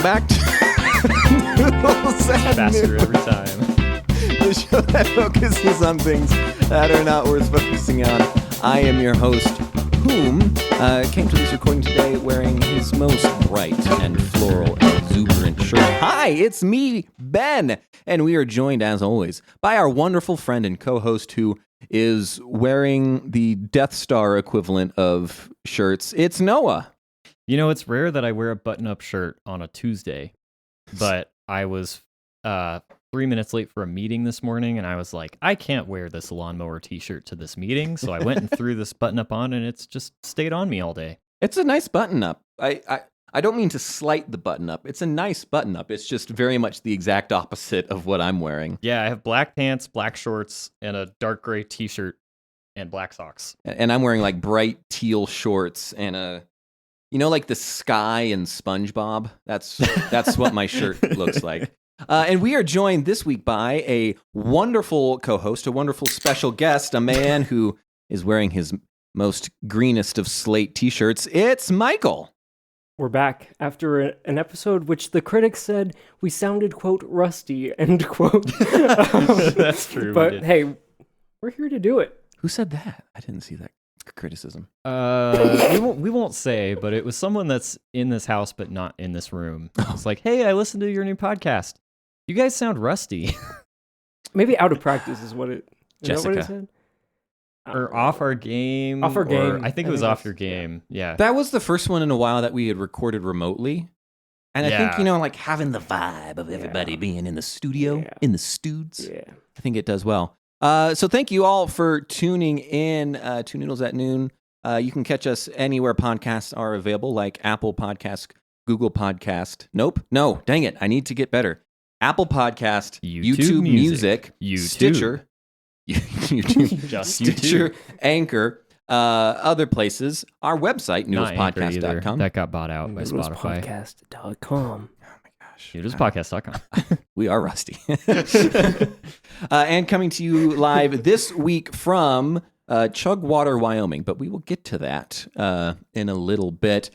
back to Noodles and Faster Noodles, every time. the show that focuses on things that are not worth focusing on. I am your host, whom came to this recording today wearing his most bright and floral and exuberant shirt. Hi, it's me, Ben, and we are joined, as always, by our wonderful friend and co-host who is wearing the Death Star equivalent of shirts. It's Noah. You know, it's rare that I wear a button-up shirt on a Tuesday, but I was 3 minutes late for a meeting this morning, and I was like, I can't wear this lawnmower t-shirt to this meeting, so I went and threw this button-up on, and it's just stayed on me all day. It's a nice button-up. I don't mean to slight the button-up. It's a nice button-up. It's just very much the exact opposite of what I'm wearing. Yeah, I have black pants, black shorts, and a dark gray t-shirt, and black socks. And I'm wearing like bright teal shorts and a... You know, like the sky in SpongeBob? That's what my shirt looks like. And we are joined this week by a wonderful co-host, a wonderful special guest, a man who is wearing his most greenest of slate t-shirts. It's Michael. We're back after an episode which the critics said we sounded, quote, rusty, end quote. That's true. But hey, we're here to do it. Who said that? I didn't see that criticism. We won't say, but it was someone that's in this house but not in this room. It's like, hey, I listened to your new podcast. You guys sound rusty. Maybe out of practice is what it. Is Jessica. that what it said? Or off our game. Off our game. I think it was off your game. Yeah. That was the first one in a while that we had recorded remotely. And I think, like having the vibe of everybody being in the studio, in the studs. Yeah. I think it does well. So thank you all for tuning in to Noodles at Noon. You can catch us anywhere podcasts are available, like Apple Podcast, Google Podcast. No, dang it. I need to get better. Apple Podcast, YouTube Music, Stitcher, YouTube, Stitcher, Anchor, other places. Our website, noodlespodcast.com. That got bought out by Spotify. Noodlespodcast.com. Noodlespodcast.com. We are rusty. And coming to you live this week from Chugwater, Wyoming, but we will get to that in a little bit.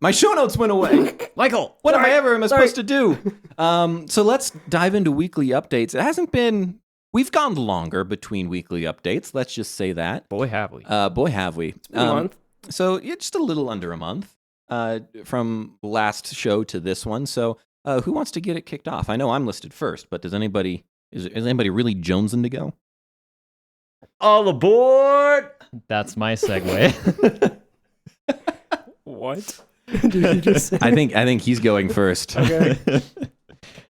My show notes went away. Michael, what am I supposed to do? So let's dive into weekly updates. It hasn't been... We've gone longer between weekly updates. Let's just say that. Boy, have we. Boy, have we. It's been a month. So just a little under a month from last show to this one. So who wants to get it kicked off? I know I'm listed first, but is anybody really jonesing to go? All aboard! That's my segue. What did you just say? I think he's going first. Okay.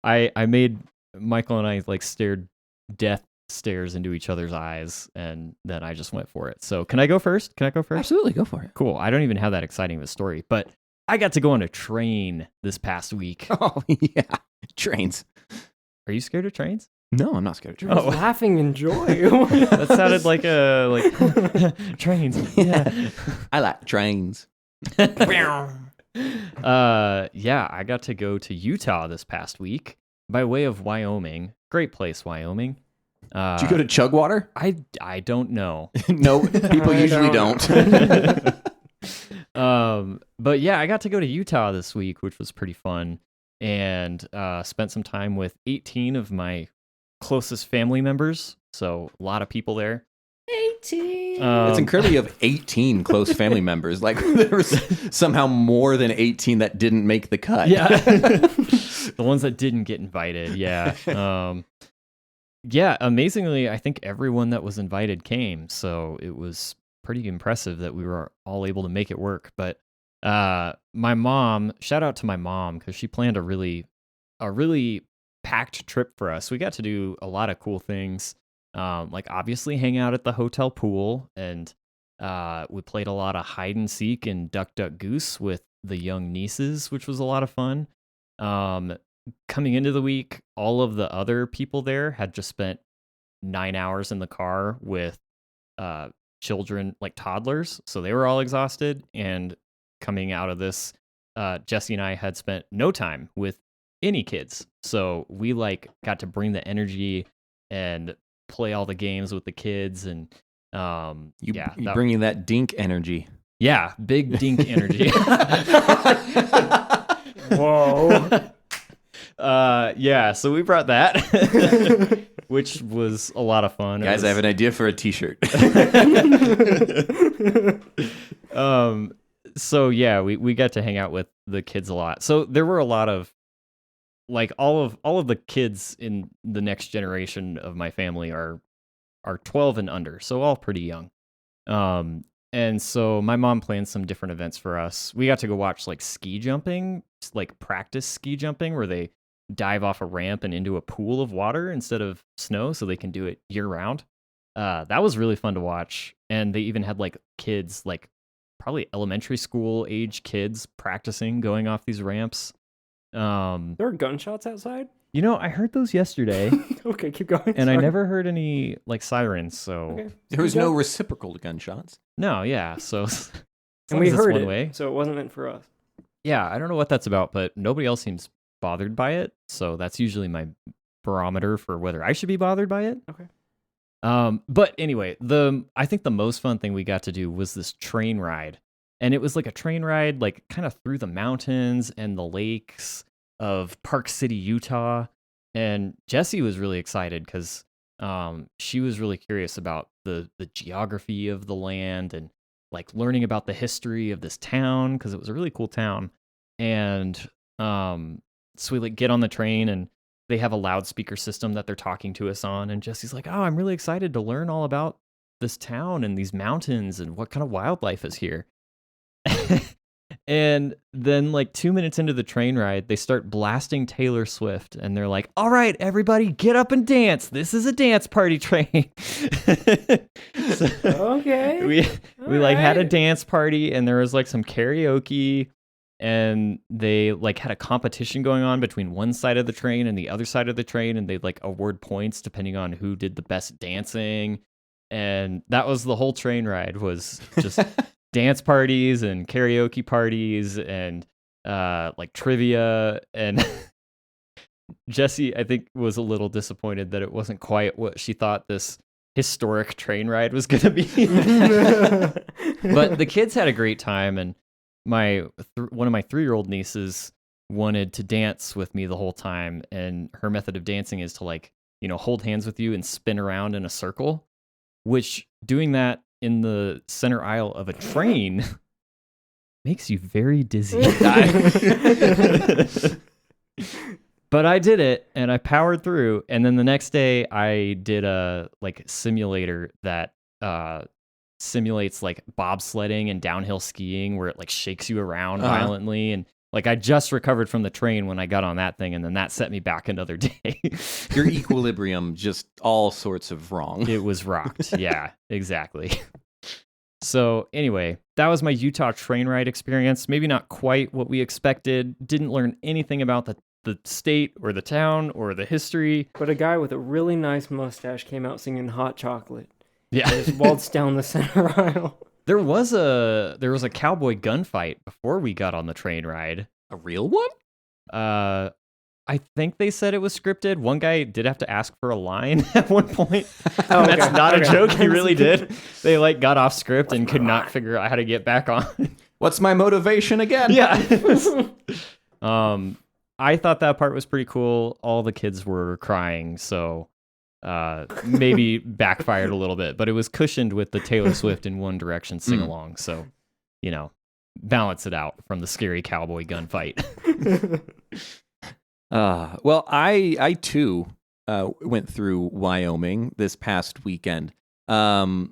I made Michael and I stared death stares into each other's eyes, and then I just went for it. So can I go first? Absolutely, go for it. Cool. I don't even have that exciting of a story, but I got to go on a train this past week. Oh, yeah. Trains. Are you scared of trains? No, I'm not scared of trains. I was laughing in joy. That sounded like trains. Yeah. I like trains. Yeah, I got to go to Utah this past week by way of Wyoming. Great place, Wyoming. Did you go to Chugwater? I don't know. No, people usually don't. But yeah, I got to go to Utah this week, which was pretty fun, and spent some time with 18 of my closest family members. So a lot of people there. 18. It's incredible you have 18 close family members. Like there was somehow more than 18 that didn't make the cut. Yeah. The ones that didn't get invited. Yeah. Yeah, amazingly, I think everyone that was invited came. So it was pretty impressive that we were all able to make it work. But my mom, shout out to my mom, because she planned a really packed trip for us. We got to do a lot of cool things. Like obviously hang out at the hotel pool, and we played a lot of hide and seek and duck duck goose with the young nieces, which was a lot of fun. Coming into the week, all of the other people there had just spent 9 hours in the car with children, like toddlers, so they were all exhausted. And coming out of this, Jesse and I had spent no time with any kids, so we got to bring the energy and play all the games with the kids. And you bringing that dink energy. Yeah, big dink energy. Whoa. Yeah, so we brought that, which was a lot of fun. Guys, I have an idea for a t-shirt. So yeah, we got to hang out with the kids a lot. So there were a lot of all of the kids in the next generation of my family are 12 and under, so all pretty young. And so my mom planned some different events for us. We got to go watch ski jumping, practice ski jumping, where they dive off a ramp and into a pool of water instead of snow, so they can do it year round. That was really fun to watch. And they even had kids, probably elementary school age kids, practicing going off these ramps. There were gunshots outside? I heard those yesterday. Okay, keep going. And I never heard any sirens, so Okay. There was no reciprocal gunshots. no, yeah. So And we heard one it, way. so it wasn't meant for us. Yeah, I don't know what that's about, but nobody else seems bothered by it. So that's usually my barometer for whether I should be bothered by it. Okay. But anyway, I think the most fun thing we got to do was this train ride. And it was a train ride, kind of through the mountains and the lakes of Park City, Utah. And Jessie was really excited because she was really curious about the geography of the land and learning about the history of this town, because it was a really cool town. And so we get on the train, and they have a loudspeaker system that they're talking to us on. And Jessie's like, "Oh, I'm really excited to learn all about this town and these mountains and what kind of wildlife is here." And then 2 minutes into the train ride, they start blasting Taylor Swift, and they're like, "All right, everybody, get up and dance. This is a dance party train." So Okay. we had a Alright. dance party, and there was some karaoke, and they had a competition going on between one side of the train and the other side of the train, and they'd award points depending on who did the best dancing. And that was the whole train ride, was just dance parties and karaoke parties and trivia. And Jessie, I think, was a little disappointed that it wasn't quite what she thought this historic train ride was going to be. But the kids had a great time, and one of my 3-year-old nieces wanted to dance with me the whole time, and her method of dancing is to hold hands with you and spin around in a circle, which doing that in the center aisle of a train makes you very dizzy. But I did it, and I powered through. And then the next day, I did a simulator that simulates bobsledding and downhill skiing, where it shakes you around violently. And I just recovered from the train when I got on that thing, and then that set me back another day. Your equilibrium just all sorts of wrong. It was rocked. Yeah, exactly. So anyway, that was my Utah train ride experience. Maybe not quite what we expected. Didn't learn anything about the state or the town or the history. But a guy with a really nice mustache came out singing Hot Chocolate. Yeah. Just waltzed down the center aisle. There was a cowboy gunfight before we got on the train ride. A real one? I think they said it was scripted. One guy did have to ask for a line at one point. Oh, That's okay. not a Okay. joke. He really did. They got off script and could not figure out how to get back on. What's my motivation again? Yeah. I thought that part was pretty cool. All the kids were crying, so maybe backfired a little bit, but it was cushioned with the Taylor Swift in One Direction sing along. So, balance it out from the scary cowboy gunfight. Well, I too went through Wyoming this past weekend. Lydia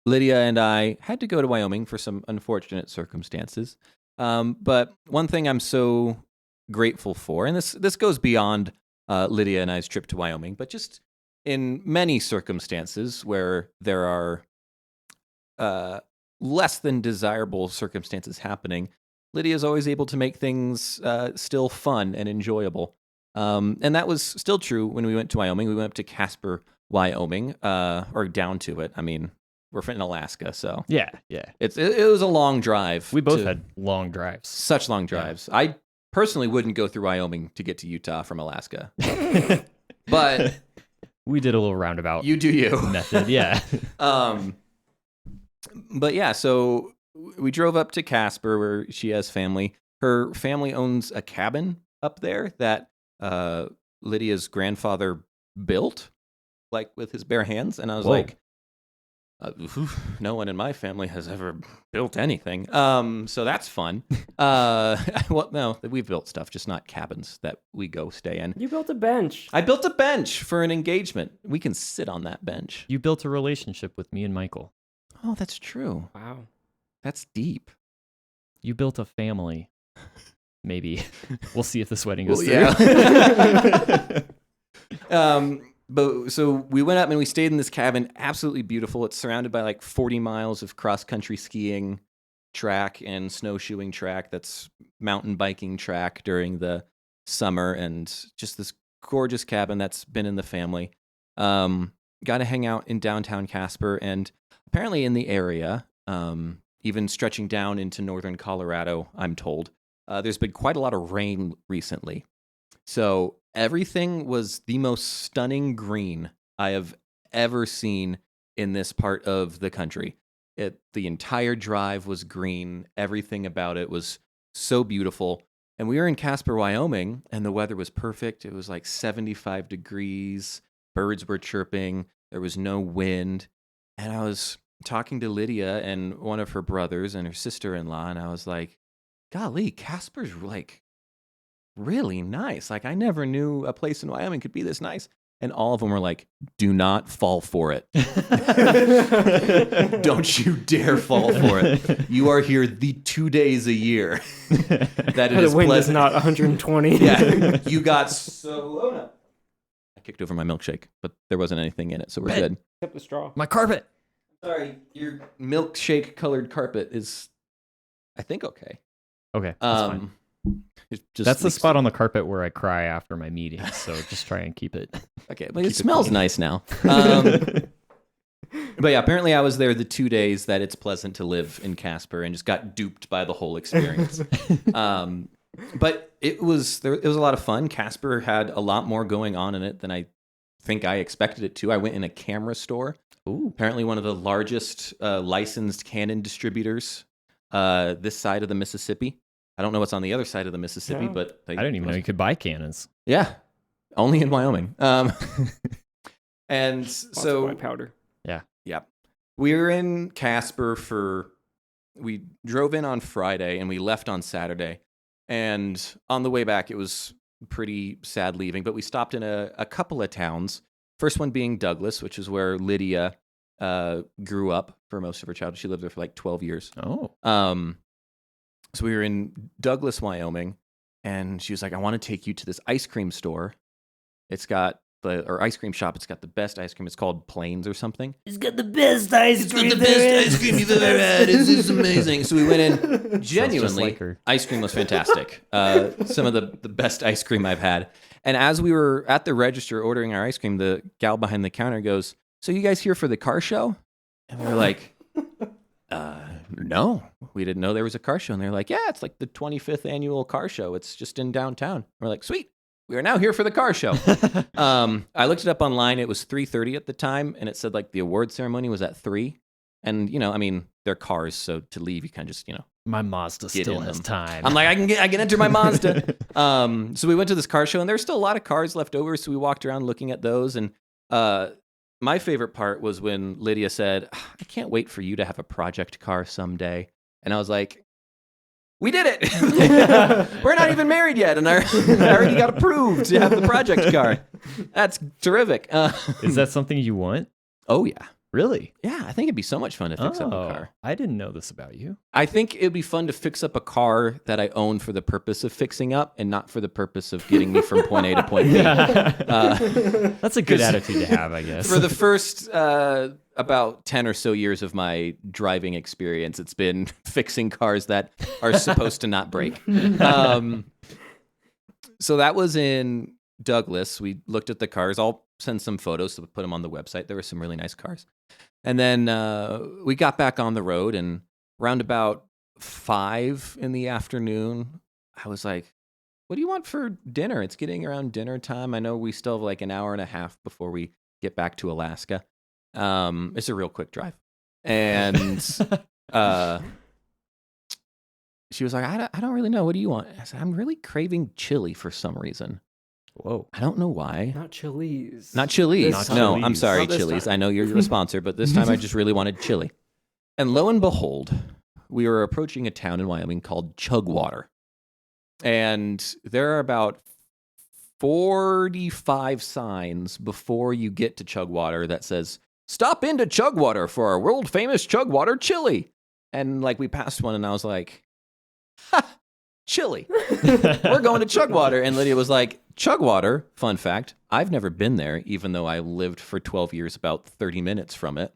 and I had to go to Wyoming for some unfortunate circumstances. But one thing I'm so grateful for, and this goes beyond Lydia and I's trip to Wyoming, but just in many circumstances where there are less than desirable circumstances happening, Lydia is always able to make things still fun and enjoyable. And that was still true when we went to Wyoming. We went up to Casper, Wyoming, or down to it. I mean, we're in Alaska, so Yeah. it was a long drive. We both had long drives. such long drives. I personally wouldn't go through Wyoming to get to Utah from Alaska, but We did a little roundabout you do you. method. Yeah. But yeah, so we drove up to Casper where she has family. her family owns a cabin up there that Lydia's grandfather built, like with his bare hands. And I was Whoa. like, no one in my family has ever built anything. So that's fun. Well, no, we've built stuff, just not cabins that we go stay in. You built a bench. I built a bench for an engagement. We can sit on that bench. You built a relationship with me and Michael. Oh, that's true. Wow. That's deep. You built a family. Maybe. We'll see if this wedding goes through. Yeah. But so we went up and we stayed in this cabin. Absolutely beautiful. It's surrounded by like 40 miles of cross-country skiing track and snowshoeing track. That's mountain biking track during the summer, and just this gorgeous cabin that's been in the family. Got to hang out in downtown Casper, and apparently in the area, even stretching down into northern Colorado, I'm told, there's been quite a lot of rain recently. So everything was the most stunning green I have ever seen in this part of the country. The entire drive was green. Everything about it was so beautiful. And we were in Casper, Wyoming, and the weather was perfect. It was like 75 degrees. Birds were chirping. There was no wind. And I was talking to Lydia and one of her brothers and her sister-in-law, and I was like, golly, Casper's like really nice. Like, I never knew a place in Wyoming could be this nice. And all of them were like, do not fall for it. Don't you dare fall for it. You are here the 2 days a year. That it The is wind is pleasant. not 120. Yeah, you got so... I kicked over my milkshake, but there wasn't anything in it, so we're good. Except the straw. My carpet. Sorry, your milkshake-colored carpet is, I think, okay. Okay, that's fine. It just That's the leaks spot on the carpet where I cry after my meetings, so just try and keep it. Okay, but Keep it smells clean. nice now. But yeah, apparently I was there the 2 days that it's pleasant to live in Casper, and just got duped by the whole experience. But it was a lot of fun. Casper had a lot more going on in it than I think I expected it to. I went in a camera store. Ooh. Apparently one of the largest licensed Canon distributors this side of the Mississippi. I don't know what's on the other side of the Mississippi, Yeah. but I didn't even know you could buy cannons. Yeah, only in Wyoming. And Lots of so white powder. yeah, we were in Casper we drove in on Friday and we left on Saturday. And on the way back, it was pretty sad leaving, but we stopped in a couple of towns. First one being Douglas, which is where Lydia grew up for most of her childhood. She lived there for like 12 years. Oh. So we were in Douglas, Wyoming, and she was like, I want to take you to this ice cream store. It's got ice cream shop. It's got the best ice cream. It's called Plains or something. It's got the best ice cream. You've ever had. It's amazing. So we went in. Genuinely, like her. ice cream was fantastic. Some of the best ice cream I've had. And as we were at the register ordering our ice cream, the gal behind the counter goes, so you guys here for the car show? And we were like, no, we didn't know there was a car show. And they're like, yeah, it's like the 25th annual car show. It's just in downtown. And we're like, sweet. We are now here for the car show. I looked it up online. It was 3:30 at the time, and it said like the award ceremony was at 3. And I mean, they're cars, so to leave, you kind of just My Mazda Get still in has them. time. I'm like, I can enter my Mazda. So we went to this car show, and there's still a lot of cars left over. So we walked around looking at those. And my favorite part was when Lydia said, I can't wait for you to have a project car someday. And I was like, we did it. We're not even married yet, and I already got approved to have the project car. That's terrific. Is that something you want? Oh, yeah. Really? Yeah, I think it'd be so much fun to fix up a car. I didn't know this about you. I think it'd be fun to fix up a car that I own for the purpose of fixing up and not for the purpose of getting me from point A to point B. That's a good attitude to have, I guess. For the first about 10 or so years of my driving experience, it's been fixing cars that are supposed to not break. So that was in Douglas. We looked at the cars. I'll send some photos to put them on the website. There were some really nice cars. And then we got back on the road, and around about 5 in the afternoon, I was like, what do you want for dinner? It's getting around dinner time. I know we still have like an hour and a half before we get back to Alaska. It's a real quick drive. And she was like, I don't really know. What do you want? I said, I'm really craving chili for some reason. Whoa. I don't know why. Not Chili's. Not Chili's. This No, time. I'm sorry, Not this Chili's. time. I know you're the sponsor, but this time I just really wanted chili. And lo and behold, we were approaching a town in Wyoming called Chugwater. And there are about 45 signs before you get to Chugwater that says, "Stop into Chugwater for our world famous Chugwater chili." And like we passed one and I was like, ha, chili. We're going to Chugwater. And Lydia was like, Chugwater, fun fact, I've never been there, even though I lived for 12 years about 30 minutes from it.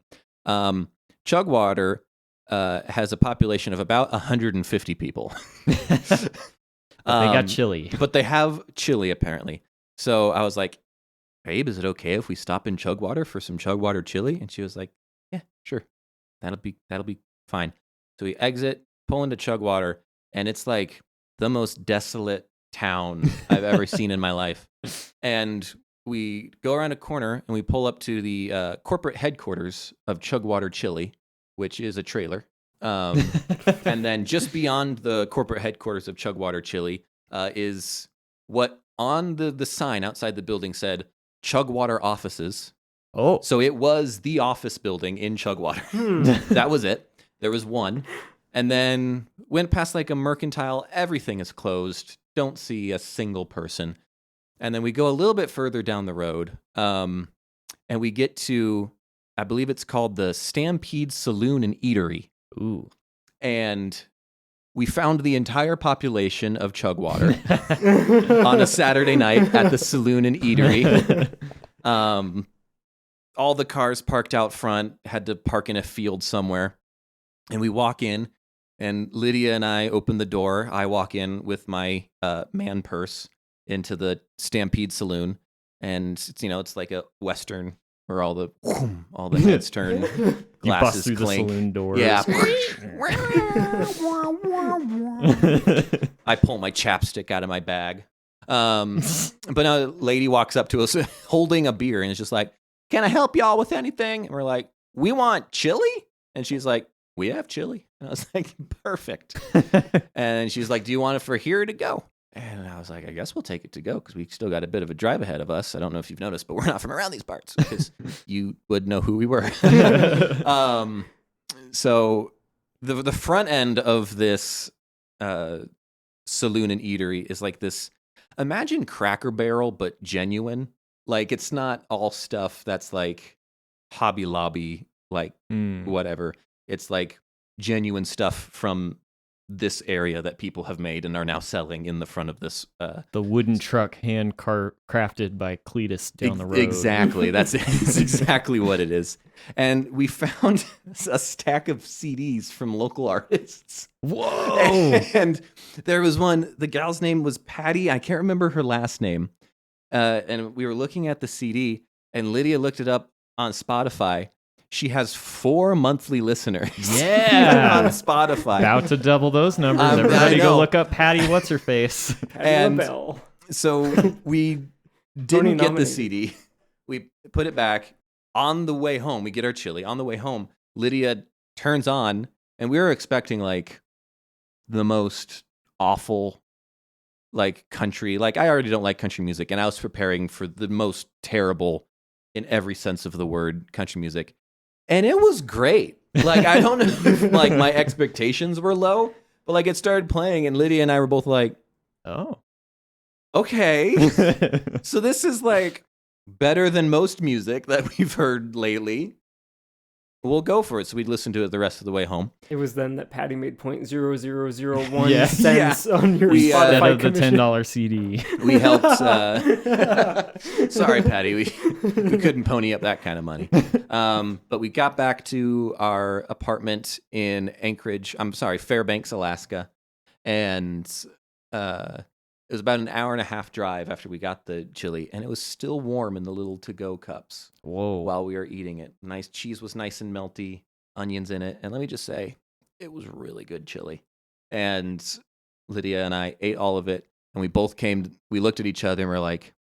Chugwater has a population of about 150 people. They got chili. But they have chili, apparently. So I was like, babe, is it okay if we stop in Chugwater for some Chugwater chili? And she was like, yeah, sure. That'll be fine. So we exit, pull into Chugwater, and it's like the most desolate town I've ever seen in my life. And we go around a corner and we pull up to the corporate headquarters of Chugwater Chili, which is a trailer. And then just beyond the corporate headquarters of Chugwater Chili is what on the sign outside the building said Chugwater Offices. Oh. So it was the office building in Chugwater. That was it. There was one. And then went past like a mercantile. Everything is closed. Don't see a single person. And then we go a little bit further down the road. And we get to, I believe it's called the Stampede Saloon and Eatery. Ooh. And we found the entire population of Chugwater on a Saturday night at the Saloon and Eatery. All the cars parked out front, had to park in a field somewhere. And we walk in, and Lydia and I open the door. I walk in with my man purse into the Stampede Saloon. And it's like a Western where all the heads turn, You bust glasses through clink. the saloon doors. Yeah. I pull my chapstick out of my bag. But a lady walks up to us holding a beer and is just like, "Can I help y'all with anything?" And we're like, "We want chili." And she's like, "We have chili." And I was like, "Perfect." And she's like, "Do you want it for here to go?" And I was like, "I guess we'll take it to go because we still got a bit of a drive ahead of us." I don't know if you've noticed, but we're not from around these parts because you would know who we were. So the front end of this saloon and eatery is like this. Imagine Cracker Barrel, but genuine. Like it's not all stuff that's like Hobby Lobby, like whatever. It's like genuine stuff from this area that people have made and are now selling in the front of this. The wooden truck crafted by Cletus down the road. Exactly. That's exactly what it is. And we found a stack of CDs from local artists. Whoa. And there was one, the gal's name was Patty. I can't remember her last name. And we were looking at the CD, and Lydia looked it up on Spotify. She has 4 monthly listeners. Yeah. On Spotify. About to double those numbers. I Everybody know. go look up Patty What's-Her-Face. And LaBelle. so we didn't get the nominated. CD. We put it back. On the way home, we get our chili. On the way home, Lydia turns on, and we were expecting like the most awful like country. Like I already don't like country music, and I was preparing for the most terrible in every sense of the word country music. And it was great. Like, I don't know if like my expectations were low, but like it started playing and Lydia and I were both like, Oh. okay. So this is like better than most music that we've heard lately. We'll go for it. So we'd listen to it the rest of the way home. It was then that Patty made 0.0001 Yeah. cents on your We, Spotify Instead of the commission. $10 CD. We helped. Sorry, Patty. We couldn't pony up that kind of money. But we got back to our apartment in Anchorage. I'm sorry, Fairbanks, Alaska. And it was about an hour and a half drive after we got the chili. And it was still warm in the little to-go cups. Whoa. While we were eating it. Nice cheese was nice and melty, onions in it. And let me just say, it was really good chili. And Lydia and I ate all of it. And we both we looked at each other and we're like,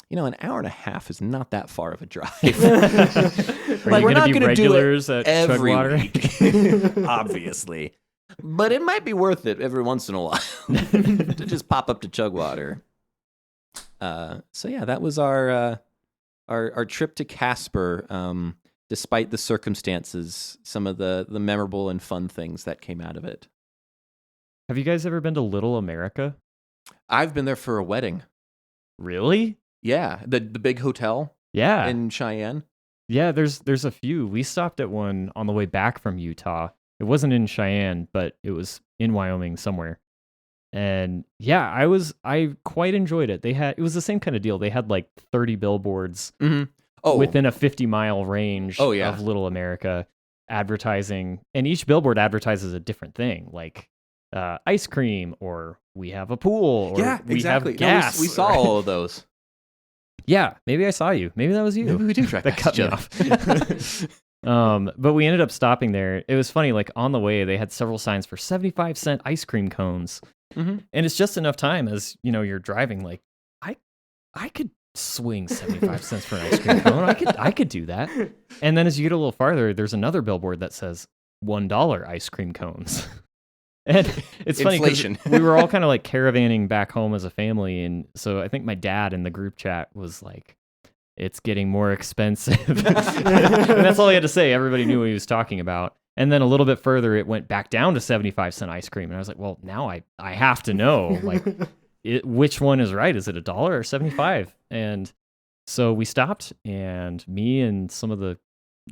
an hour and a half is not that far of a drive. Are you we're going not to be gonna do it regulars at every Chugwater? week, obviously. But it might be worth it every once in a while to just pop up to chug water. So yeah, that was our trip to Casper. Despite the circumstances, some of the memorable and fun things that came out of it. Have you guys ever been to Little America? I've been there for a wedding. Really? Yeah, the big hotel Yeah. in Cheyenne. Yeah, there's a few. We stopped at one on the way back from Utah. It wasn't in Cheyenne, but it was in Wyoming somewhere. And yeah, I quite enjoyed it. It was the same kind of deal. They had like 30 billboards within a 50-mile range of Little America advertising, and each billboard advertises a different thing, like ice cream, or we have a pool, or we have gas. We saw all of those. Yeah, maybe I saw you. Maybe that was you. Maybe we do track that cut me off. But we ended up stopping there. It was funny, like on the way, they had several signs for 75-cent ice cream cones. Mm-hmm. And it's just enough time as, you're driving, like, I could swing 75 cents for an ice cream cone. I could do that. And then as you get a little farther, there's another billboard that says $1 ice cream cones. And it's funny because we were all kind of like caravanning back home as a family. And so I think my dad in the group chat was like, it's getting more expensive. And that's all he had to say. Everybody knew what he was talking about. And then a little bit further, it went back down to 75-cent ice cream. And I was like, well, now I have to know, like, which one is right? Is it $1 or 75? And so we stopped, and me and some of the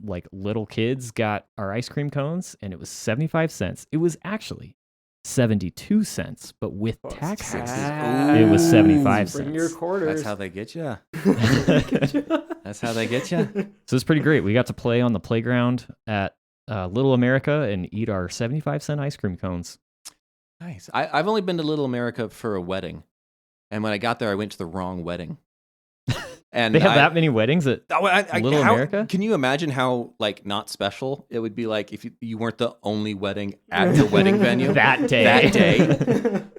like little kids got our ice cream cones, and it was 75 cents. It was actually 72 cents, but with taxes, it was 75 cents. Bring your quarters. That's how they get you. That's how they get you. So it's pretty great. We got to play on the playground at Little America and eat our 75-cent ice cream cones. Nice. I've only been to Little America for a wedding, and when I got there, I went to the wrong wedding. And they have that many weddings at Little America? Can you imagine how like not special it would be like if you weren't the only wedding at your wedding venue that day?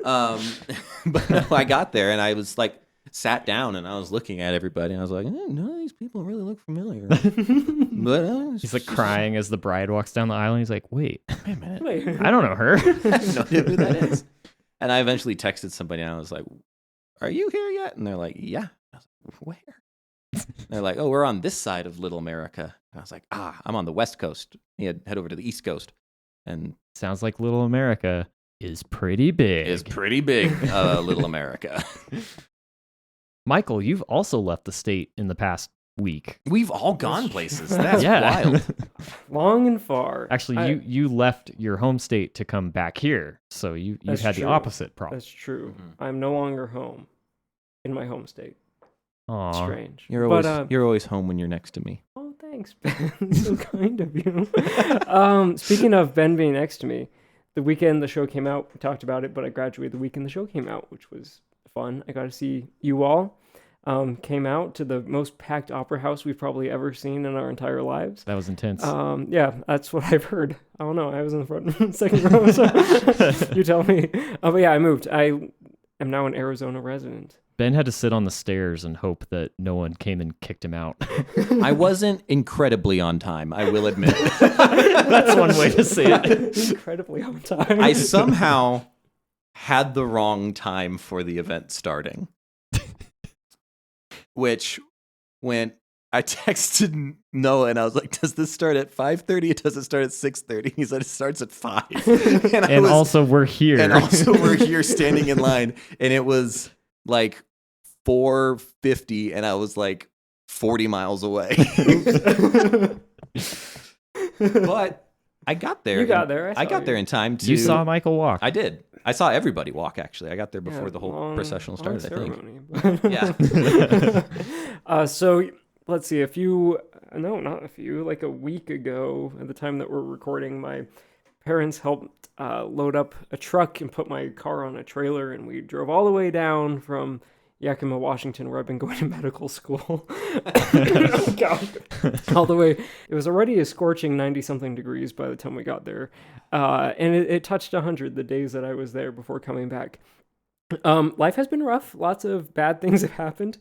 But no, I got there and I was like sat down and I was looking at everybody and I was like, none of these people really look familiar. But he's like crying as the bride walks down the aisle. And he's like, wait a minute, I don't know her. I have no idea who that is. And I eventually texted somebody and I was like, "Are you here yet?" And they're like, "Yeah." I was like, "Where?" They're like, "Oh, we're on this side of Little America." And I was like, I'm on the West Coast. You head over to the East Coast. And sounds like Little America is pretty big. Little America. Michael, you've also left the state in the past week. We've all gone places. That's wild. Long and far. Actually, you left your home state to come back here. So you've had the opposite problem. That's true. Mm-hmm. I'm no longer home in my home state. Aww. Strange. You're always home when you're next to me. Oh, thanks, Ben. So kind of you. Speaking of Ben being next to me, the weekend the show came out, we talked about it, but I graduated the weekend the show came out, which was fun. I got to see you all. Came out to the most packed opera house we've probably ever seen in our entire lives. That was intense. Yeah, that's what I've heard. I don't know. I was in the front second row, so you tell me. But yeah, I moved. I am now an Arizona resident. Ben had to sit on the stairs and hope that no one came and kicked him out. I wasn't incredibly on time, I will admit. That's one way to say it. Incredibly on time. I somehow had the wrong time for the event starting. Which, when I texted Noah and I was like, "Does this start at 5:30 or does it start at 6:30?" He said it starts at 5. And also we're here. And also we're here standing in line. And it was like 4:50 and I was like 40 miles away. But I got there. You got there. I got there in time to... You saw Michael walk. I did. I saw everybody walk, actually. I got there before the whole processional started, ceremony. I think. Yeah. So let's see, like a week ago, at the time that we're recording, my parents helped load up a truck and put my car on a trailer, and we drove all the way down from Yakima, Washington, where I've been going to medical school. Oh, God. All the way. It was already a scorching 90-something degrees by the time we got there. And it touched 100 the days that I was there before coming back. Life has been rough. Lots of bad things have happened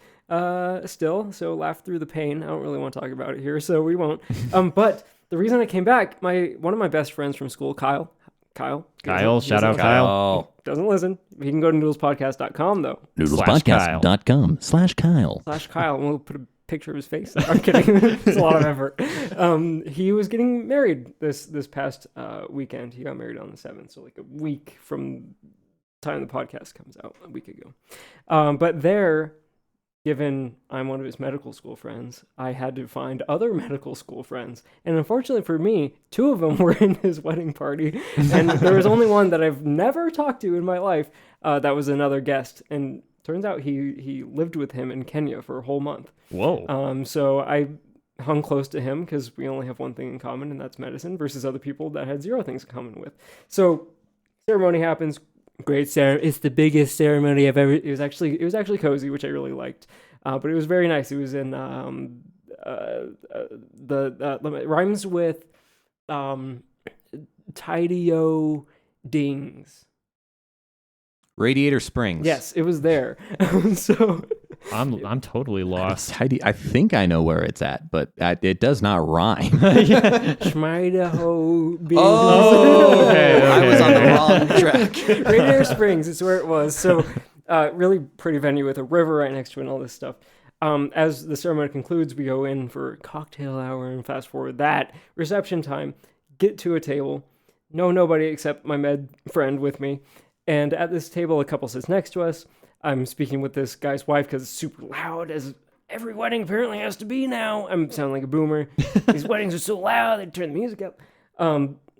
still, so laugh through the pain. I don't really want to talk about it here, so we won't. But the reason I came back, one of my best friends from school, Kyle, Kyle. Kyle, shout out Kyle. Doesn't listen. He can go to noodlespodcast.com, though. Noodlespodcast.com/Kyle. /Kyle, and we'll put a picture of his face. I'm kidding. It's a lot of effort. He was getting married this past weekend. He got married on the 7th, so like a week from the time the podcast comes out, a week ago. But there, given I'm one of his medical school friends, I had to find other medical school friends. And unfortunately for me, 2 of them were in his wedding party. And there was only one that I've never talked to in my life that was another guest. And turns out he lived with him in Kenya for a whole month. Whoa. So I hung close to him because we only have one thing in common, and that's medicine, versus other people that had 0 things in common with. So ceremony happens. Great ceremony. It's the biggest ceremony I've ever. It was actually cozy, which I really liked. But it was very nice. It was in it rhymes with Tidyo Dings. Radiator Springs. Yes, it was there. So I'm totally lost. I think I know where it's at, but it does not rhyme. Schmidaho Beans. Oh, okay. I was on the wrong track. Radiator Springs is where it was. So really pretty venue with a river right next to it and all this stuff. As the ceremony concludes, we go in for cocktail hour and fast forward that. Reception time. Get to a table. Nobody except my med friend with me. And at this table, a couple sits next to us. I'm speaking with this guy's wife because it's super loud, as every wedding apparently has to be now. I'm sounding like a boomer. These weddings are so loud, they turn the music up.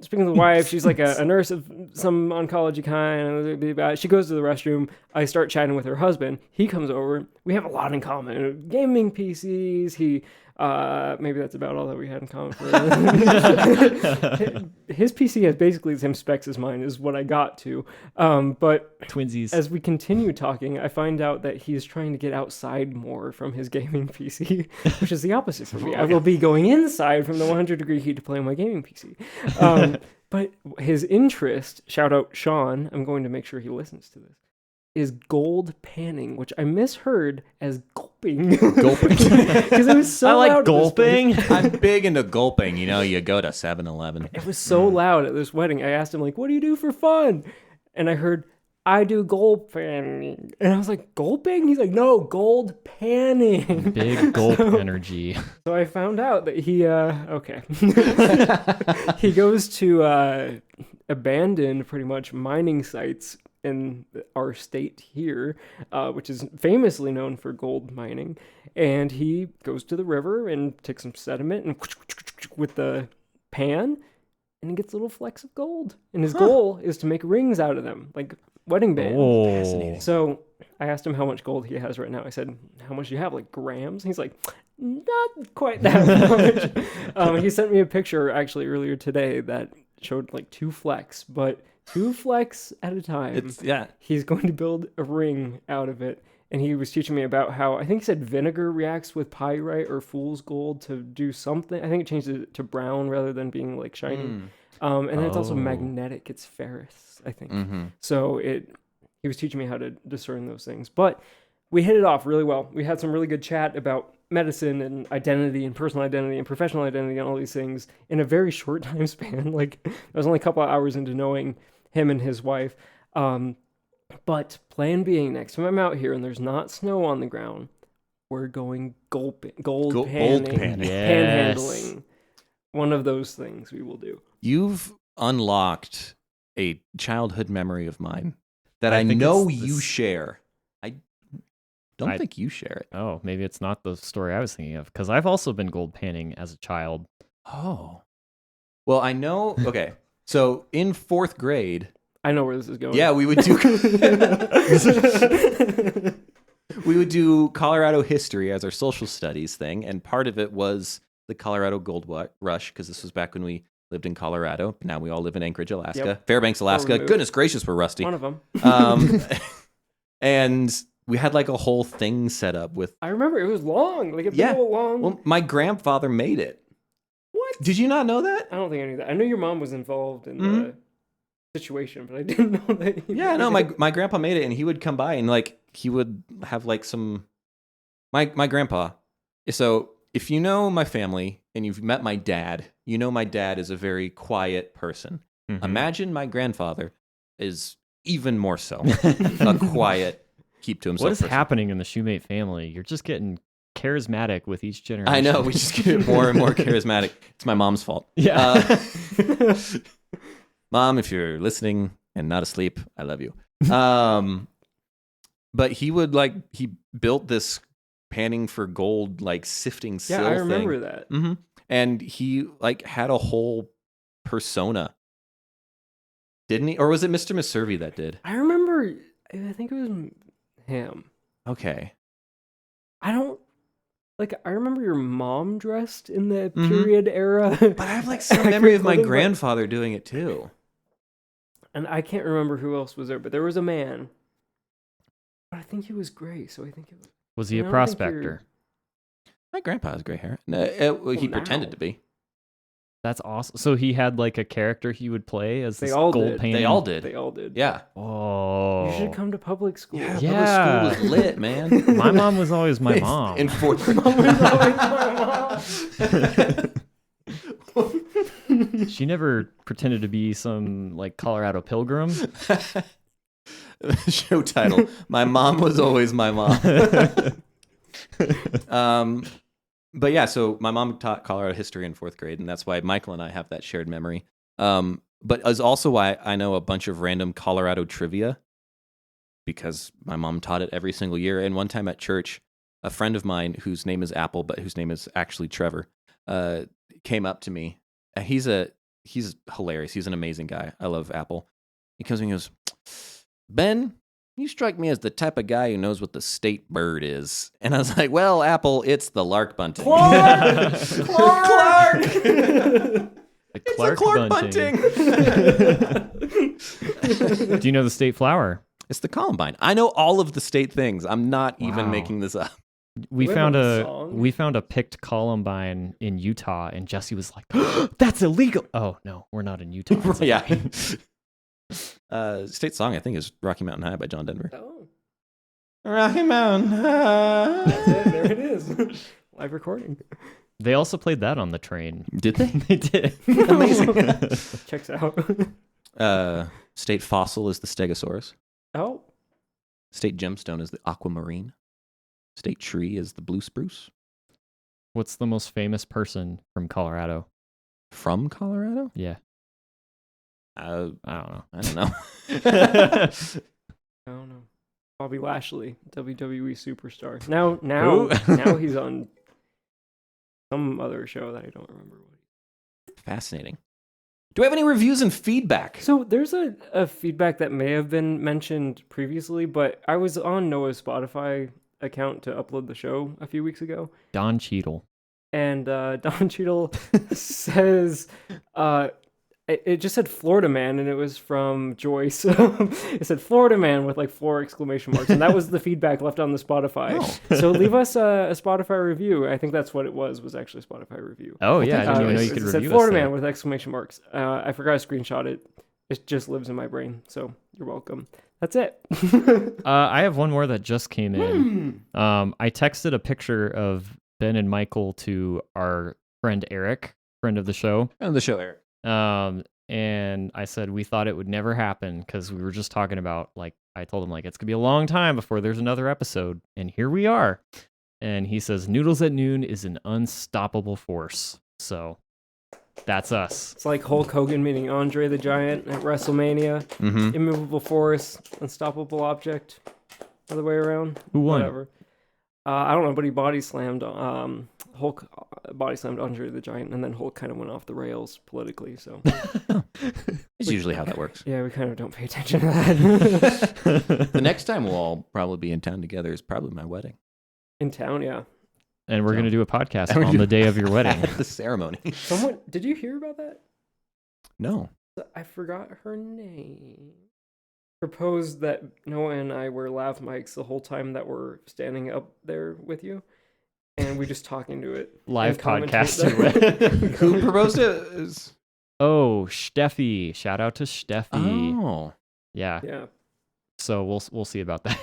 Speaking of the wife, she's like a nurse of some oncology kind. She goes to the restroom. I start chatting with her husband. He comes over. We have a lot in common. Gaming PCs. Maybe that's about all that we had in common. His PC has basically the same specs as mine, is what I got to. But Twinsies. as we continue talking, I find out that he's trying to get outside more from his gaming PC, which is the opposite for me. I will be going inside from the 100-degree heat to play on my gaming PC. But his interest, shout out Sean, I'm going to make sure he listens to this, is gold panning, which I misheard as gulping. Gulping. Because it was so I like loud. gulping. I'm big into gulping. You go to 7-Eleven. It was so loud at this wedding. I asked him, like, what do you do for fun? And I heard, I do gold panning. And I was like, gulping? He's like, no, gold panning. Big gulp energy. So I found out that he, okay. He goes to abandoned, pretty much, mining sites in our state here, which is famously known for gold mining. And he goes to the river and takes some sediment and with the pan, and he gets little flecks of gold. And his goal is to make rings out of them, like wedding bands. Oh. So I asked him how much gold he has right now. I said, how much do you have, like grams? He's like, not quite that much. He sent me a picture actually earlier today that showed like 2 flecks, but 2 flecks at a time. He's going to build a ring out of it. And he was teaching me about how, I think he said vinegar reacts with pyrite or fool's gold to do something. I think it changed it to brown rather than being like shiny. And then it's also magnetic. It's ferrous, I think. Mm-hmm. So he was teaching me how to discern those things. But we hit it off really well. We had some really good chat about medicine and identity and personal identity and professional identity and all these things in a very short time span. Like, I was only a couple of hours into knowing him and his wife. But plan being, next time I'm out here and there's not snow on the ground, we're going gold panning, yes. panhandling. One of those things we will do. You've unlocked a childhood memory of mine that I know you share. I don't think you share it. Oh, maybe it's not the story I was thinking of, because I've also been gold panning as a child. Oh. Well, I know. Okay. So in 4th grade, I know where this is going. yeah, we would do Colorado history as our social studies thing, and part of it was the Colorado Gold Rush, because this was back when we lived in Colorado. Now we all live in Anchorage, Alaska. Yep. Fairbanks, Alaska. Goodness gracious, we're rusty. One of them. And we had like a whole thing set up with... I remember it was long, like a big old long... Well, my grandfather made it. What? Did you not know that? I don't think I knew that. I knew your mom was involved in the situation, but I didn't know that. My grandpa made it, and he would come by and like he would have like some. My grandpa. So if you know my family and you've met my dad, you know my dad is a very quiet person. Mhm. Imagine my grandfather is even more so a quiet, keep to himself What is person. happening in the Shoemate family? You're just getting charismatic with each generation. I know, we just get more and more charismatic. It's my mom's fault. Yeah. Mom, if you're listening and not asleep, I love you. But he built this panning for gold, like sifting sill I remember thing. that. Mm-hmm. And he had a whole persona, didn't he? Or was it Mr. Misservy that did? I remember. I think it was him. Okay. I don't. I remember your mom dressed in the period era. But I have some memory of my grandfather doing it too. And I can't remember who else was there, but there was a man. But I think he was gray, so I think it was. Was he a prospector? My grandpa has gray hair. No, he pretended to be. That's awesome. So he had a character he would play as this all gold did. painting. They all did. They all did. Yeah. Oh. You should come to public school. Yeah. Yeah. Public school was lit, man. My mom was always my mom. In fourth grade. She never pretended to be some Colorado pilgrim. Show title: My mom was always my mom. But yeah, so my mom taught Colorado history in fourth grade, and that's why Michael and I have that shared memory. But is also why I know a bunch of random Colorado trivia, because my mom taught it every single year. And one time at church, a friend of mine whose name is Apple, but whose name is actually Trevor, came up to me. And he's hilarious. He's an amazing guy. I love Apple. He comes to me and goes, Ben, you strike me as the type of guy who knows what the state bird is. And I was like, well, Apple, it's the lark bunting. Clark! Clark! The It's Clark a Clark bunting. Do you know the state flower? It's the Columbine. I know all of the state things. I'm not even Wow. making this up. We We found have a a song? picked Columbine in Utah, and Jesse was like, "That's illegal." Oh no, we're not in Utah. It's Yeah. okay. State song, I think, is Rocky Mountain High by John Denver. Oh, Rocky Mountain High. that's it. There it is. Live recording. They also played that on the train. Did they? They did. Amazing. Checks out. State fossil is the Stegosaurus. Oh, State gemstone is the aquamarine. State tree is the blue spruce. What's the most famous person from Colorado? From Colorado? Yeah, I I don't know. don't know. I don't know. Bobby Lashley, WWE superstar. Now Who? now he's on some other show that I don't remember what. Fascinating. Do we have any reviews and feedback? So there's a feedback that may have been mentioned previously, but I was on Noah's Spotify account to upload the show a few weeks ago, Don Cheadle. and Don Cheadle says it just said Florida Man, and it was from Joyce. It said Florida Man with 4 exclamation marks, and that was the feedback left on the Spotify. So leave us a Spotify review. I think that's what it was actually a Spotify review. Oh yeah, I didn't even know you It could said review Florida us. Man with exclamation marks. I forgot to screenshot it. It just lives in my brain, so you're welcome. That's it. I have one more that just came in. I texted a picture of Ben and Michael to our friend Eric, friend of the show. On the show, Eric. And I said we thought it would never happen because we were just talking about I told him it's gonna be a long time before there's another episode, and here we are. And he says Noodles at Noon is an unstoppable force. So that's us. It's like Hulk Hogan meeting Andre the Giant at WrestleMania. Mm-hmm. Immovable force, unstoppable object. Other way around. Who won? Whatever. I don't know, but he body slammed Hulk body slammed Andre the Giant, and then Hulk kind of went off the rails politically. So It's usually how that works. yeah, we kind of don't pay attention to that. The next time we'll all probably be in town together is probably my wedding. In town, yeah. And we're So- gonna do a podcast And we're on the doing- day of your wedding. At the ceremony. Someone did you hear about that? No. I forgot her name. Proposed that Noah and I wear lav mics the whole time that we're standing up there with you, and we just talk into it. Live and commentate podcast. that. Who proposed it? Oh, Steffi. Shout out to Steffi. Oh. Yeah. Yeah. So we'll see about that.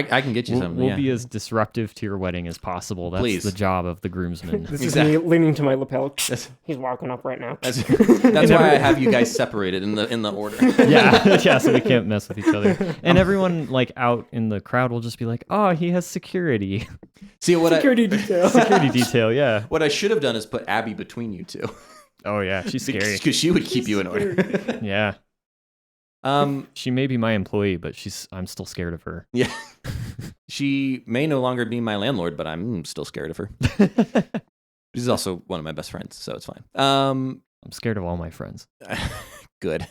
I can get you something. We'll be as disruptive to your wedding as possible. That's Please. the job of the groomsmen. This is me leaning to my lapel. He's walking up right now. That's why I have you guys separated in the order. yeah, so we can't mess with each other. And everyone like out in the crowd will just be like, "Oh, he has security." See what Security detail. Security detail, yeah. What I should have done is put Abby between you two. Oh yeah, she's scary. Because she would keep you in order. Yeah. She may be my employee, but I'm still scared of her. Yeah. She may no longer be my landlord, but I'm still scared of her. She's also one of my best friends, so it's fine. I'm scared of all my friends. Good.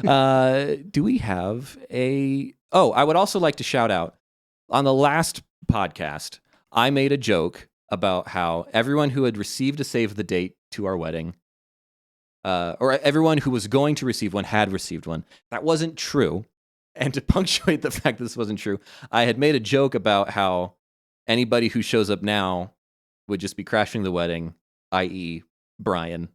Do we have I would also like to shout out, on the last podcast, I made a joke about how everyone who had received a save the date to our wedding, or everyone who was going to receive one had received one. That wasn't true. And to punctuate the fact that this wasn't true, I had made a joke about how anybody who shows up now would just be crashing the wedding, i.e. Brian.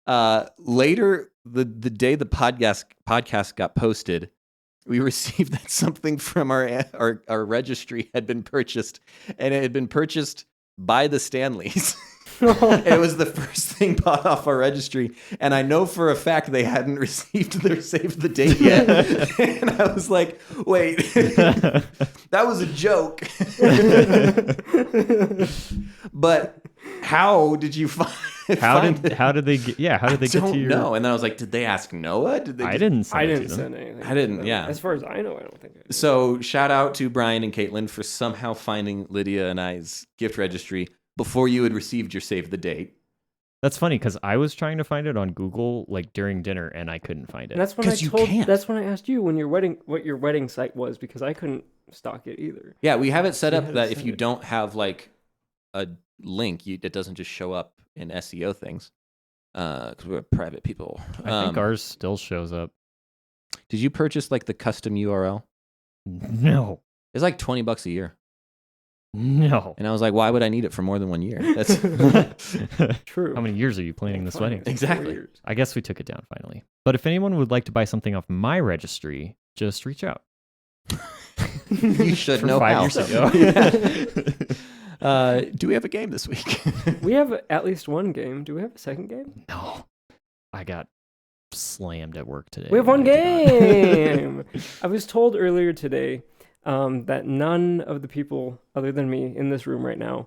Later, the day the podcast got posted, we received that something from our registry had been purchased, and it had been purchased by the Stanleys. It was the first thing bought off our registry, and I know for a fact they hadn't received their save the date yet. And I was like, wait, that was a joke. But how did you find How did they get to your... I don't know. And then I was like, did they ask Noah? I didn't send anything. I didn't, yeah. As far as I know, I don't think I did. So shout out to Brian and Caitlin for somehow finding Lydia and I's gift registry before you had received your save the date. That's funny because I was trying to find it on Google like during dinner and I couldn't find it. And that's when I asked you what your wedding site was, because I couldn't stalk it either. Yeah, we have it set up that if you don't have like a link, it doesn't just show up in SEO things because we're private people. I think ours still shows up. Did you purchase like the custom URL? No. It's like $20 a year. No. And I was like, why would I need it for more than 1 year? That's true. How many years are you planning this wedding? Exactly. I guess we took it down finally. But if anyone would like to buy something off my registry, just reach out. You should know 5 how. years ago. Yeah. Do we have a game this week? We have at least one game. Do we have a second game? No. I got slammed at work today. We have one game. I was told earlier today that none of the people other than me in this room right now,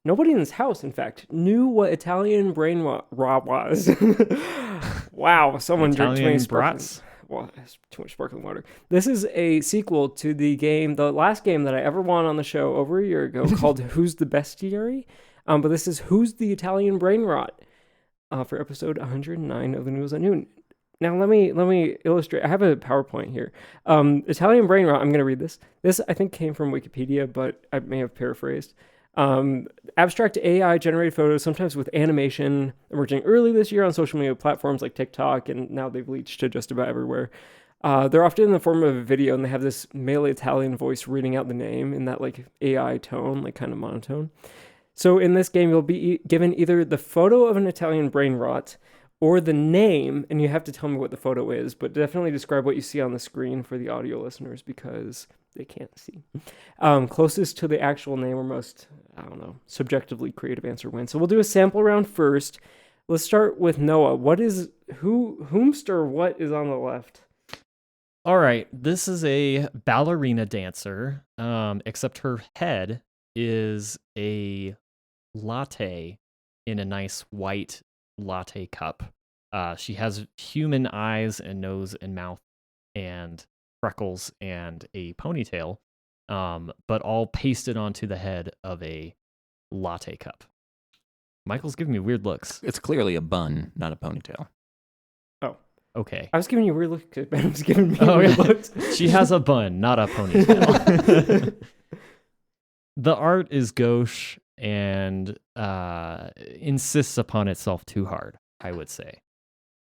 nobody in this house, in fact, knew what Italian Brainrot was. Wow, someone drank too many brats. Well, that's too much sparkling water. This is a sequel to the last game that I ever won on the show over a year ago called Who's the Bestiary? But this is Who's the Italian Brainrot? For episode 109 of the Noodles at Noon. Now, let me illustrate. I have a PowerPoint here. Italian Brainrot, I'm going to read this. This, I think, came from Wikipedia, but I may have paraphrased. Abstract AI-generated photos, sometimes with animation, emerging early this year on social media platforms like TikTok, and now they've leached to just about everywhere. They're often in the form of a video, and they have this male Italian voice reading out the name in that like AI tone, like kind of monotone. So in this game, you'll be given either the photo of an Italian brain rot or the name, and you have to tell me what the photo is, but definitely describe what you see on the screen for the audio listeners because they can't see. Closest to the actual name or most, subjectively creative answer wins. So we'll do a sample round first. Let's start with Noah. Whomst or what is on the left? All right, this is a ballerina dancer, except her head is a latte in a nice white latte cup. She has human eyes and nose and mouth and freckles and a ponytail, but all pasted onto the head of a latte cup. Michael's giving me weird looks. It's clearly a bun, not a ponytail. Oh. Okay. I was giving you weird looks because Ben was giving me weird looks. She has a bun, not a ponytail. The art is gauche and insists upon itself too hard, I would say.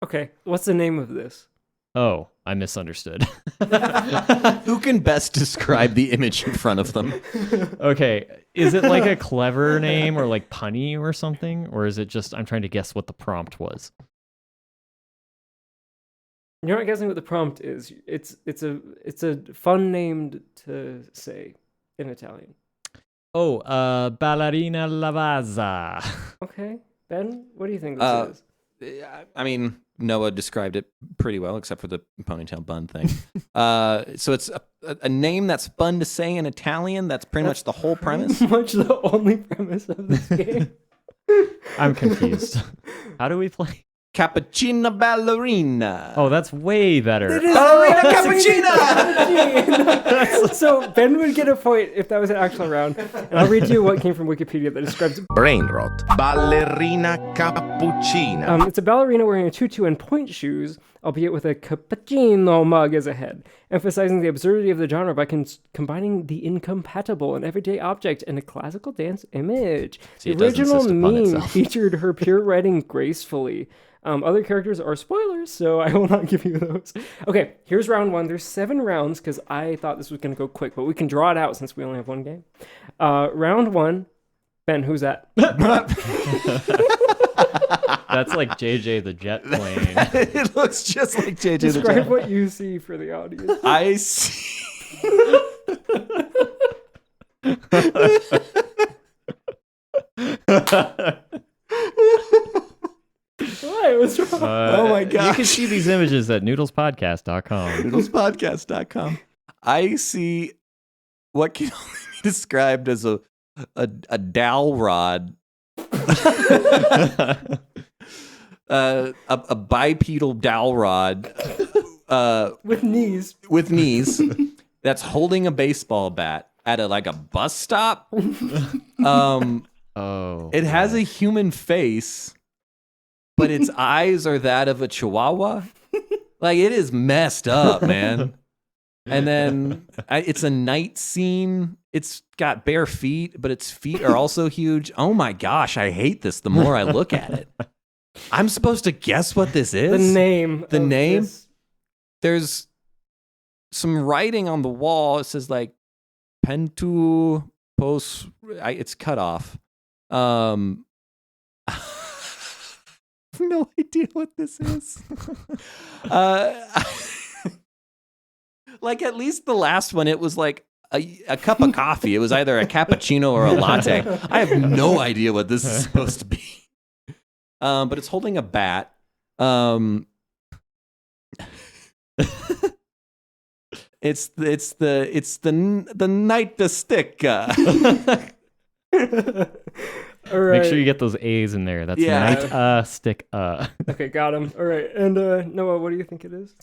Okay, what's the name of this? Oh, I misunderstood. Who can best describe the image in front of them? Okay, is it like a clever name or like punny or something? Or is it just, I'm trying to guess what the prompt was? You're not guessing what the prompt is. It's a fun name to say in Italian. Oh, ballerina lavazza. Okay, Ben, what do you think this is? I mean, Noah described it pretty well, except for the ponytail bun thing. So it's a name that's fun to say in Italian. That's pretty much the whole premise. Much the only premise of this game. I'm confused. How do we play? Cappuccina ballerina. Oh, that's way better. Ballerina cappuccina! So Ben would get a point if that was an actual round. And I'll read you what came from Wikipedia that describes Brainrot. Ballerina cappuccina. it's a ballerina wearing a tutu and point shoes, albeit with a cappuccino mug as a head, emphasizing the absurdity of the genre by combining the incompatible, an everyday object, and a classical dance image. See, The it does original insist upon meme itself. featured her pirouetting gracefully. Other characters are spoilers, so I will not give you those. Okay, here's round one. There's 7 rounds because I thought this was going to go quick, but we can draw it out since we only have one game. Round 1. Ben, who's that? That's like JJ the jet plane. It looks just like JJ the Describe Jet. what you see for the audience. I see. What? What's wrong? Oh my You gosh. can see these images at noodlespodcast.com. Noodlespodcast.com. I see what can only be described as a dowel rod. A bipedal dowel rod With knees. with knees that's holding a baseball bat at a bus stop. Oh. It has a human face, but its eyes are that of a chihuahua. Like, it is messed up, man. And then it's a night scene. It's got bare feet, but its feet are also huge. Oh my gosh, I hate this the more I look at it. I'm supposed to guess what this is? The name. The of name? this- There's some writing on the wall. It says Pentu Post. It's cut off. I have no idea what this is. At least the last one, it was like a cup of coffee. It was either a cappuccino or a latte. I have no idea what this is supposed to be. But it's holding a bat. It's the night to stick. All right. Make sure you get those A's in there. That's Yeah. night stick Okay, got him. All right. And Noah, what do you think it is?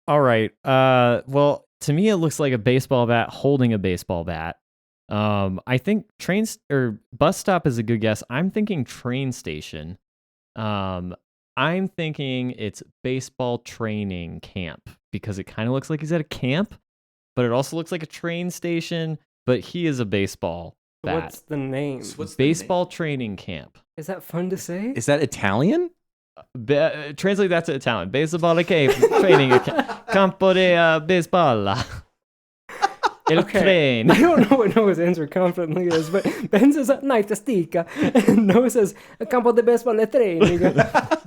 All right. Well, to me it looks like a baseball bat holding a baseball bat. I think bus stop is a good guess. I'm thinking train station. I'm thinking it's baseball training camp because it kind of looks like he's at a camp, but it also looks like a train station, but he is a baseball bat. What's the name? What's the Baseball training camp. Is that fun to say? Is that Italian? Translate that to Italian. Baseball camp training campo de baseball. El train. I don't know what Noah's answer confidently is, but Ben says night stica, and Noah says campo de baseball training.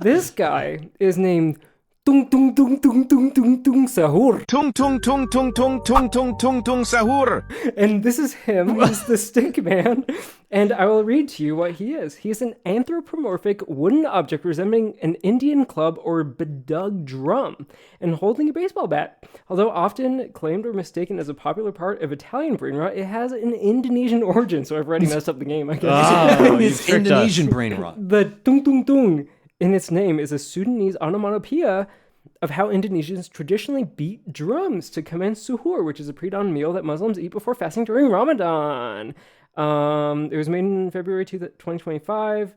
This guy is named Tung Tung Tung Tung Tung Tung Tung Sahur. Tung tung tung tung tung tung tung tung tung sahur. And this is him. He's the stick man. And I will read to you what he is. He is an anthropomorphic wooden object resembling an Indian club or bedug drum and holding a baseball bat. Although often claimed or mistaken as a popular part of Italian Brainrot, it has an Indonesian origin. So I've already messed up the game, I guess. Oh, you It's tricked Indonesian us. brain rot. The tung tung tung in its name is a Sudanese onomatopoeia of how Indonesians traditionally beat drums to commence suhoor, which is a pre-dawn meal that Muslims eat before fasting during Ramadan. It was made in February 2025,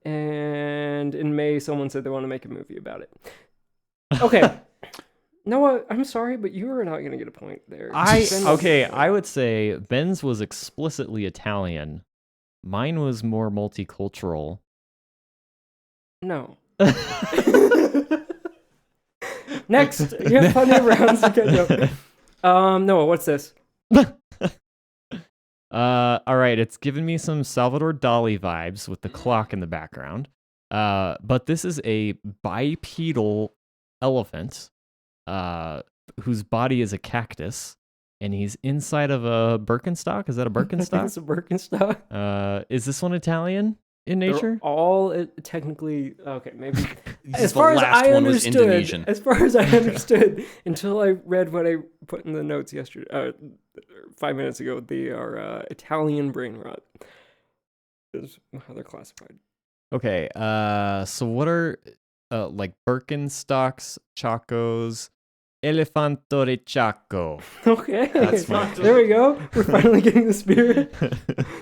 and in May someone said they want to make a movie about it. Okay. Noah, I'm sorry, but you are not going to get a point there. I would say Ben's was explicitly Italian. Mine was more multicultural. No. Next, you have plenty of rounds to catch up. Noah, what's this? All right, it's given me some Salvador Dali vibes with the clock in the background. But this is a bipedal elephant whose body is a cactus, and he's inside of a Birkenstock. Is that a I think Birkenstock? it's a Birkenstock. Is this one Italian in They're nature? all technically okay. Maybe The last one was Indonesian. as far as I understood, until I read what I put in the notes yesterday, 5 minutes ago, they are Italian Brainrot. Is how they're classified. Okay. So what are like Birkenstocks, Chacos, Elefanto de Chaco? Okay, That's fine. there we go. We're finally getting the spirit.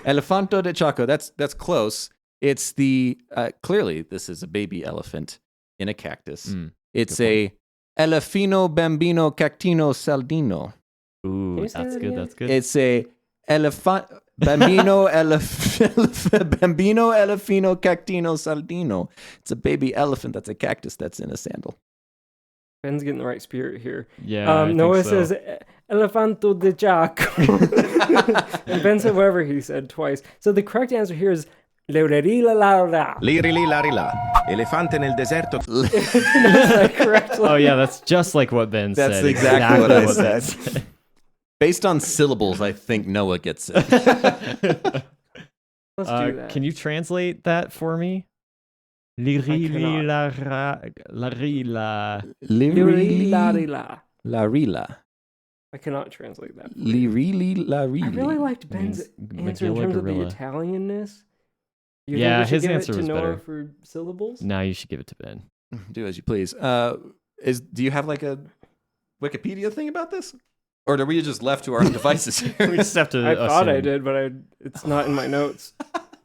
Elefanto de Chaco. That's close. It's the clearly this is a baby elephant in a cactus. It's a Elefino Bambino Cactino Saldino. Ooh, you say that's that good. again? That's good. It's a Elefant Bambino Bambino Elefino Cactino Saldino. It's a baby elephant that's a cactus that's in a sandal. Ben's getting the right spirit here. Yeah. I think Noah so. says Elefanto de Chaco. And Ben said whatever he said twice. So the correct answer here is Leurerila. Lirili larila. Elefante nel deserto. Correctly. Oh yeah, that's just like what Ben said. That's exactly what I Ben said. Based on syllables, I think Noah gets it. Let's do that. Can you translate that for me? Lirila. Leurerila. La rila. I cannot translate that. Lirili la I rili. really liked Ben's answer in Magilla terms of the gorilla. Italianness. You Yeah, think we should his give answer it to was Noah better. for syllables? Now you should give it to Ben. Do as you please. Do you have like a Wikipedia thing about this? Or are we just left to our own devices We here? just have to. I thought I assume. did, but it's not in my notes.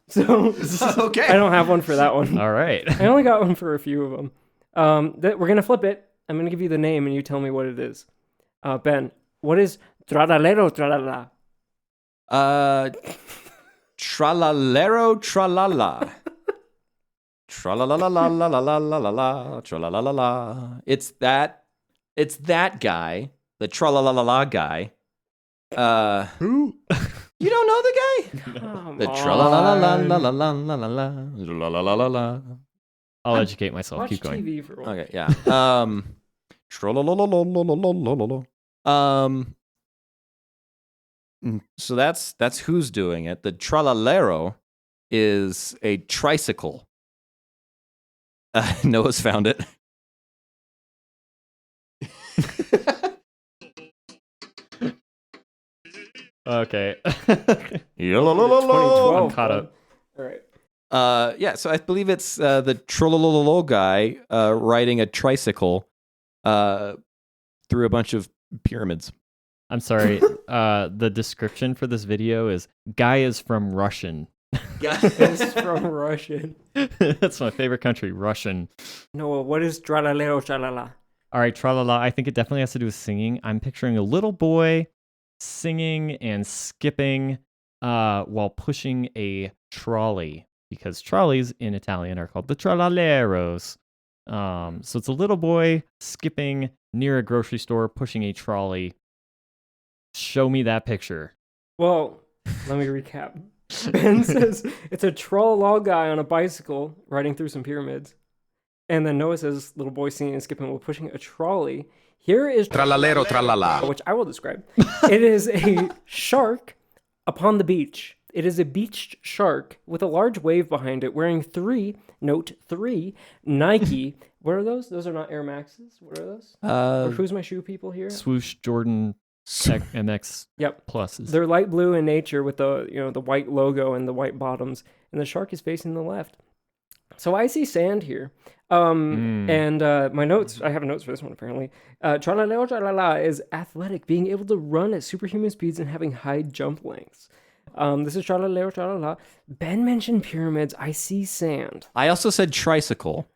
So Okay. I don't have one for that one. All right. I only got one for a few of them. We're gonna flip it. I'm gonna give you the name, and you tell me what it is. Ben, what is Tralalero Tralala? Tralalero tralala. Tralalalalalalalalalala. Tralalalala. It's that guy, the tralalala guy. Who? You don't know the guy? Come The on. tralalalalalalalalala. I'll educate myself. Watch Keep going. TV for one. Okay, yeah. Tralalalalalalala. So that's who's doing it. The tralalero is a tricycle. Noah's found it. Okay. 2012. I'm caught up. All right. Yeah, so I believe it's the Trollololo guy riding a tricycle through a bunch of pyramids. I'm sorry. The description for this video is guy is from Russian. It's from Russian. That's my favorite country, Russian. Noah, what is Tralalero Tralala? All right, tralala. I think it definitely has to do with singing. I'm picturing a little boy singing and skipping while pushing a trolley, because trolleys in Italian are called the tralaleros. So it's a little boy skipping near a grocery store, pushing a trolley. Show me that picture. Well, let me recap. Ben says it's a tralala guy on a bicycle riding through some pyramids. And then Noah says little boy singing and skipping while pushing a trolley. Here is Tralalero tralala. which I will describe. It is a shark upon the beach. It is a beached shark with a large wave behind it, wearing three Nike. What are those? Those are not Air Maxes. What are those? Or who's my shoe people here? Swoosh Jordan MX Yep. Pluses. They're light blue in nature with the white logo and the white bottoms, and the shark is facing the left. So I see sand here. And my notes, I have notes for this one apparently. Tralalero tralala is athletic, being able to run at superhuman speeds and having high jump lengths. This is tralalero tralala. Ben mentioned pyramids. I see sand. I also said tricycle.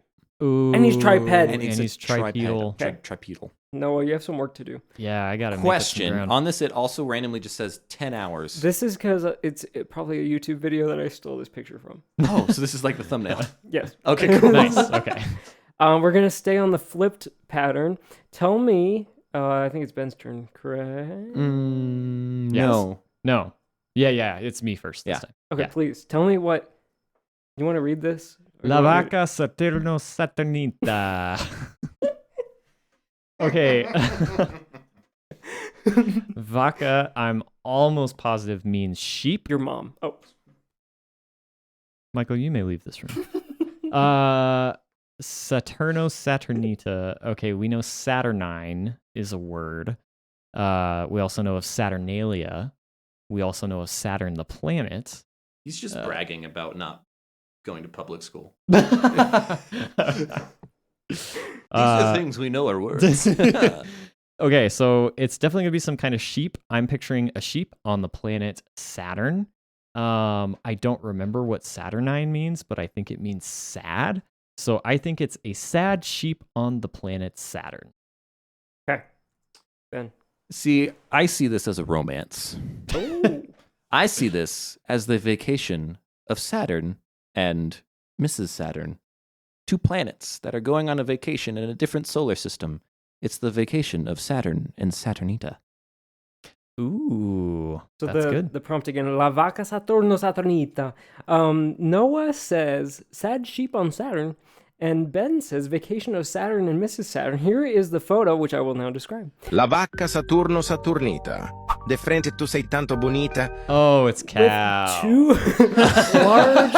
Ooh, And he's triped. And he's he's a triped. tripedal. Tripedal. Noah, you have some work to do. Yeah, I gotta Question. Make up some ground. On this, it also randomly just says 10 hours. This is because it's probably a YouTube video that I stole this picture from. Oh, so this is like the thumbnail. Yes. Okay, cool. Nice. Okay. We're gonna stay on the flipped pattern. Tell me. I think it's Ben's turn, correct? No. No. Yeah. It's me first this Yeah. time. Okay, Yeah. please tell me what. You want to read this? Or La you want me vaca Saturno Saturnita. Okay. Vaca, I'm almost positive means sheep. Your mom. Oh. Michael, you may leave this room. Saturno Saturnita. Okay, we know Saturnine is a word. We also know of Saturnalia. We also know of Saturn, the planet. He's just bragging about not going to public school. These are things we know are words. Okay, so it's definitely going to be some kind of sheep. I'm picturing a sheep on the planet Saturn. I don't remember what Saturnine means, but I think it means sad. So I think it's a sad sheep on the planet Saturn. Okay. Ben. See, I see this as a romance. Oh. I see this as the vacation of Saturn and Mrs. Saturn. Two planets that are going on a vacation in a different solar system. It's the vacation of Saturn and Saturnita. Ooh, So that's good. the prompt again, La vaca Saturno Saturnita. Noah says, sad sheep on Saturn. And Ben says, vacation of Saturn and Mrs. Saturn. Here is the photo, which I will now describe. La vacca Saturno Saturnita. De frente tu sei tanto bonita. Oh, it's cow. Two large...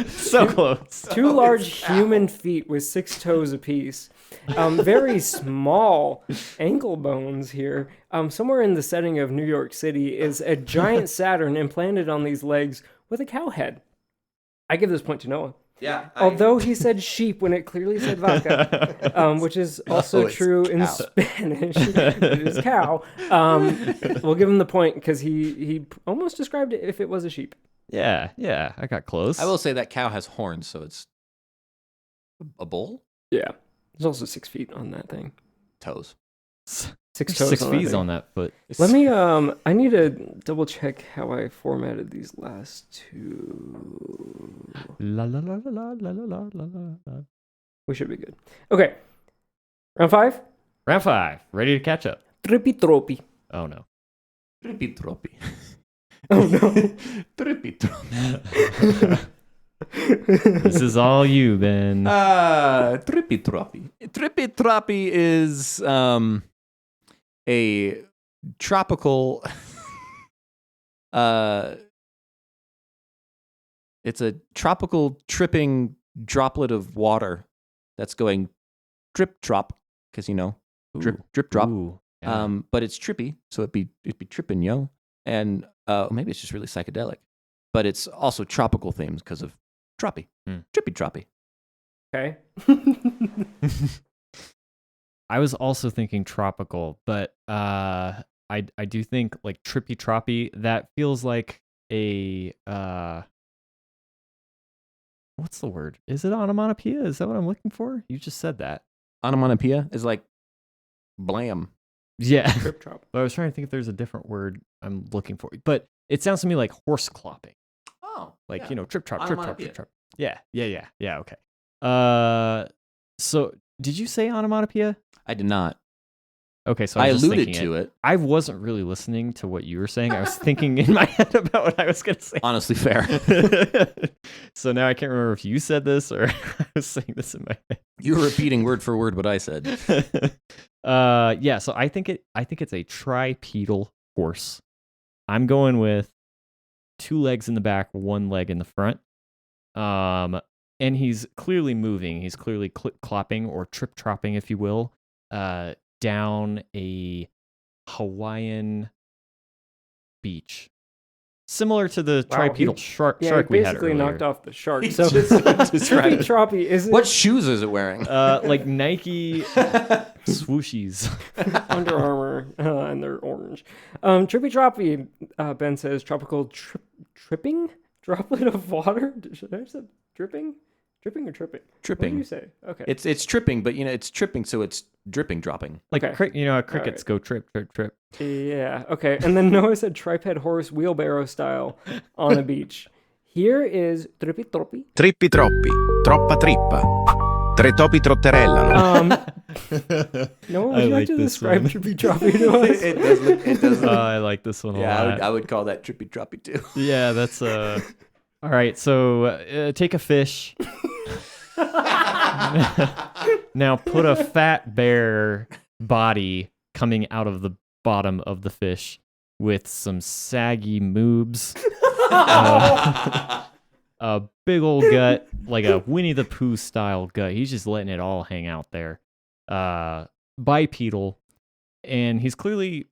So close. Two large human feet with 6 toes apiece. Very small ankle bones here. Somewhere in the setting of New York City is a giant Saturn implanted on these legs with a cow head. I give this point to Noah. Yeah. Although he said sheep when it clearly said vaca, which is also true in Spanish. It is cow. We'll give him the point because he almost described it if it was a sheep. Yeah, I got close. I will say that cow has horns, so it's a bull? Yeah. There's also 6 feet on that thing. Toes. 6 toes 6 on that feet thing. on that foot. Let me, I need to double check how I formatted these last two. La la la la la la la la la. We should be good. Okay. Round 5. Round 5. Ready to catch up. Trippy troppy. Oh no. Trippy troppy. Oh no. Trippy troppy. This is all you, Ben. Trippy troppy. Trippy troppy is a tropical it's a tropical tripping droplet of water that's going drip drop because drip drop. Ooh, yeah. But it's trippy, so it'd be tripping, yo. And maybe it's just really psychedelic, but it's also tropical themes because of troppy, trippy troppy. Okay. I was also thinking tropical, but I do think like trippy troppy. That feels like a what's the word? Is it onomatopoeia? Is that what I'm looking for? You just said that. Onomatopoeia is like blam. Yeah. Trip trop. But I was trying to think if there's a different word I'm looking for. But it sounds to me like horse clopping. Oh, Like, yeah. trip trop, trip trop, trip Onomatopoeia. trop. Yeah, okay. So did you say onomatopoeia? I did not. Okay, so I was just alluded thinking to it. I wasn't really listening to what you were saying. I was thinking in my head about what I was going to say. Honestly, fair. So now I can't remember if you said this or I was saying this in my head. You were repeating word for word what I said. Yeah, so I think it's a tripedal horse. I'm going with 2 legs in the back, 1 leg in the front. And he's clearly moving. He's clearly clip-clopping or trip-tropping, if you will, down a Hawaiian beach. Similar to the Wow, tripedal shark Yeah, we he had basically earlier. knocked off the shark. He So just described trippy it. troppy is What shoes is it wearing? Like Nike swooshies. Under Armour, and they're orange. Trippy troppy, Ben says, tropical tripping? Droplet of water? Should I say dripping? Dripping or tripping? Tripping. What do you say? Okay. It's tripping, but it's tripping, so it's dripping, dropping. Like Okay. how crickets go trip, trip, trip. Yeah, okay. And then Noah said triped horse wheelbarrow style on a beach. Here is trippy troppy. Trippi troppi. Troppa trippa. Tre topi trotterellano. Noah, would I you like like to this describe one. trippy troppy to us? It does. I like this one a lot. I would call that trippy troppy too. Yeah, that's all right. So take a fish. Now put a fat bear body coming out of the bottom of the fish with some saggy moobs, a big old gut, like a Winnie the Pooh style gut. He's just letting it all hang out there. Bipedal, and he's clearly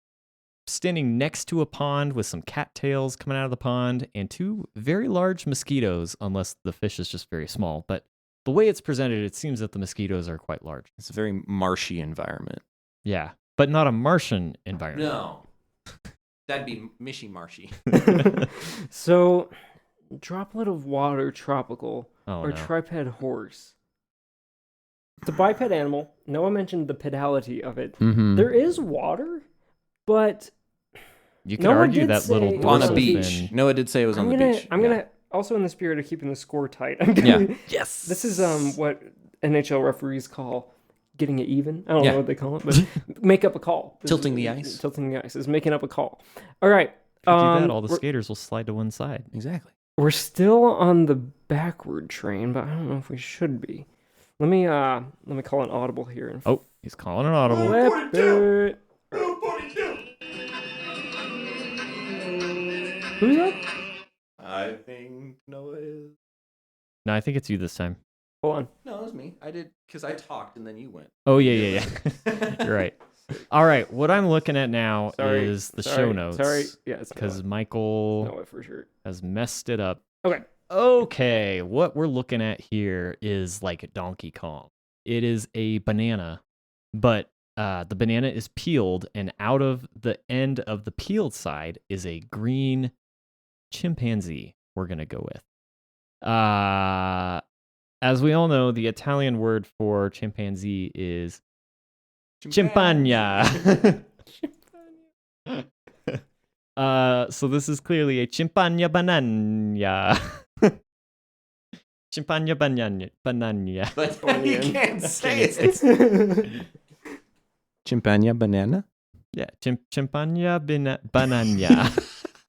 standing next to a pond with some cattails coming out of the pond and 2 very large mosquitoes, unless the fish is just very small. But the way it's presented, it seems that the mosquitoes are quite large. It's a very marshy environment. Yeah, but not a Martian environment. No. That'd be mishy marshy. So, droplet of water tropical Oh, no. triped horse. It's a biped animal. Noah mentioned the pedality of it. Mm-hmm. There is water, but You could No one argue did that little say- on a dorsal beach. fin- Noah did say it was on the beach. I'm Yeah. gonna also in the spirit of keeping the score tight. I'm gonna, Yes. This is what NHL referees call getting it even. I don't Yeah. know what they call it, but make up a call. Tilting the ice. Tilting the ice is making up a call. All right. If you do that, all the we're- skaters will slide to one side. Exactly. We're still on the backward train, but I don't know if we should be. Let me call an audible here and Oh, he's calling an audible. flip it. Who's up? I think Noah is. No, I think it's you this time. Hold on. No, it was me. I did because I talked and then you went. Oh, yeah. You're right. All right, what I'm looking at now is the show notes. Sorry. Yeah, it's Because Michael Noah for sure. has messed it up. Okay. Okay, what we're looking at here is like Donkey Kong. It is a banana, but the banana is peeled, and out of the end of the peeled side is a green chimpanzee. We're gonna go with. As we all know, the Italian word for chimpanzee is chimpagna. So this is clearly a chimpagna banana. Chimpagna banana. But you Onion. can't say It's- it. Chimpagna banana? Yeah, chimpagna banana. Banya.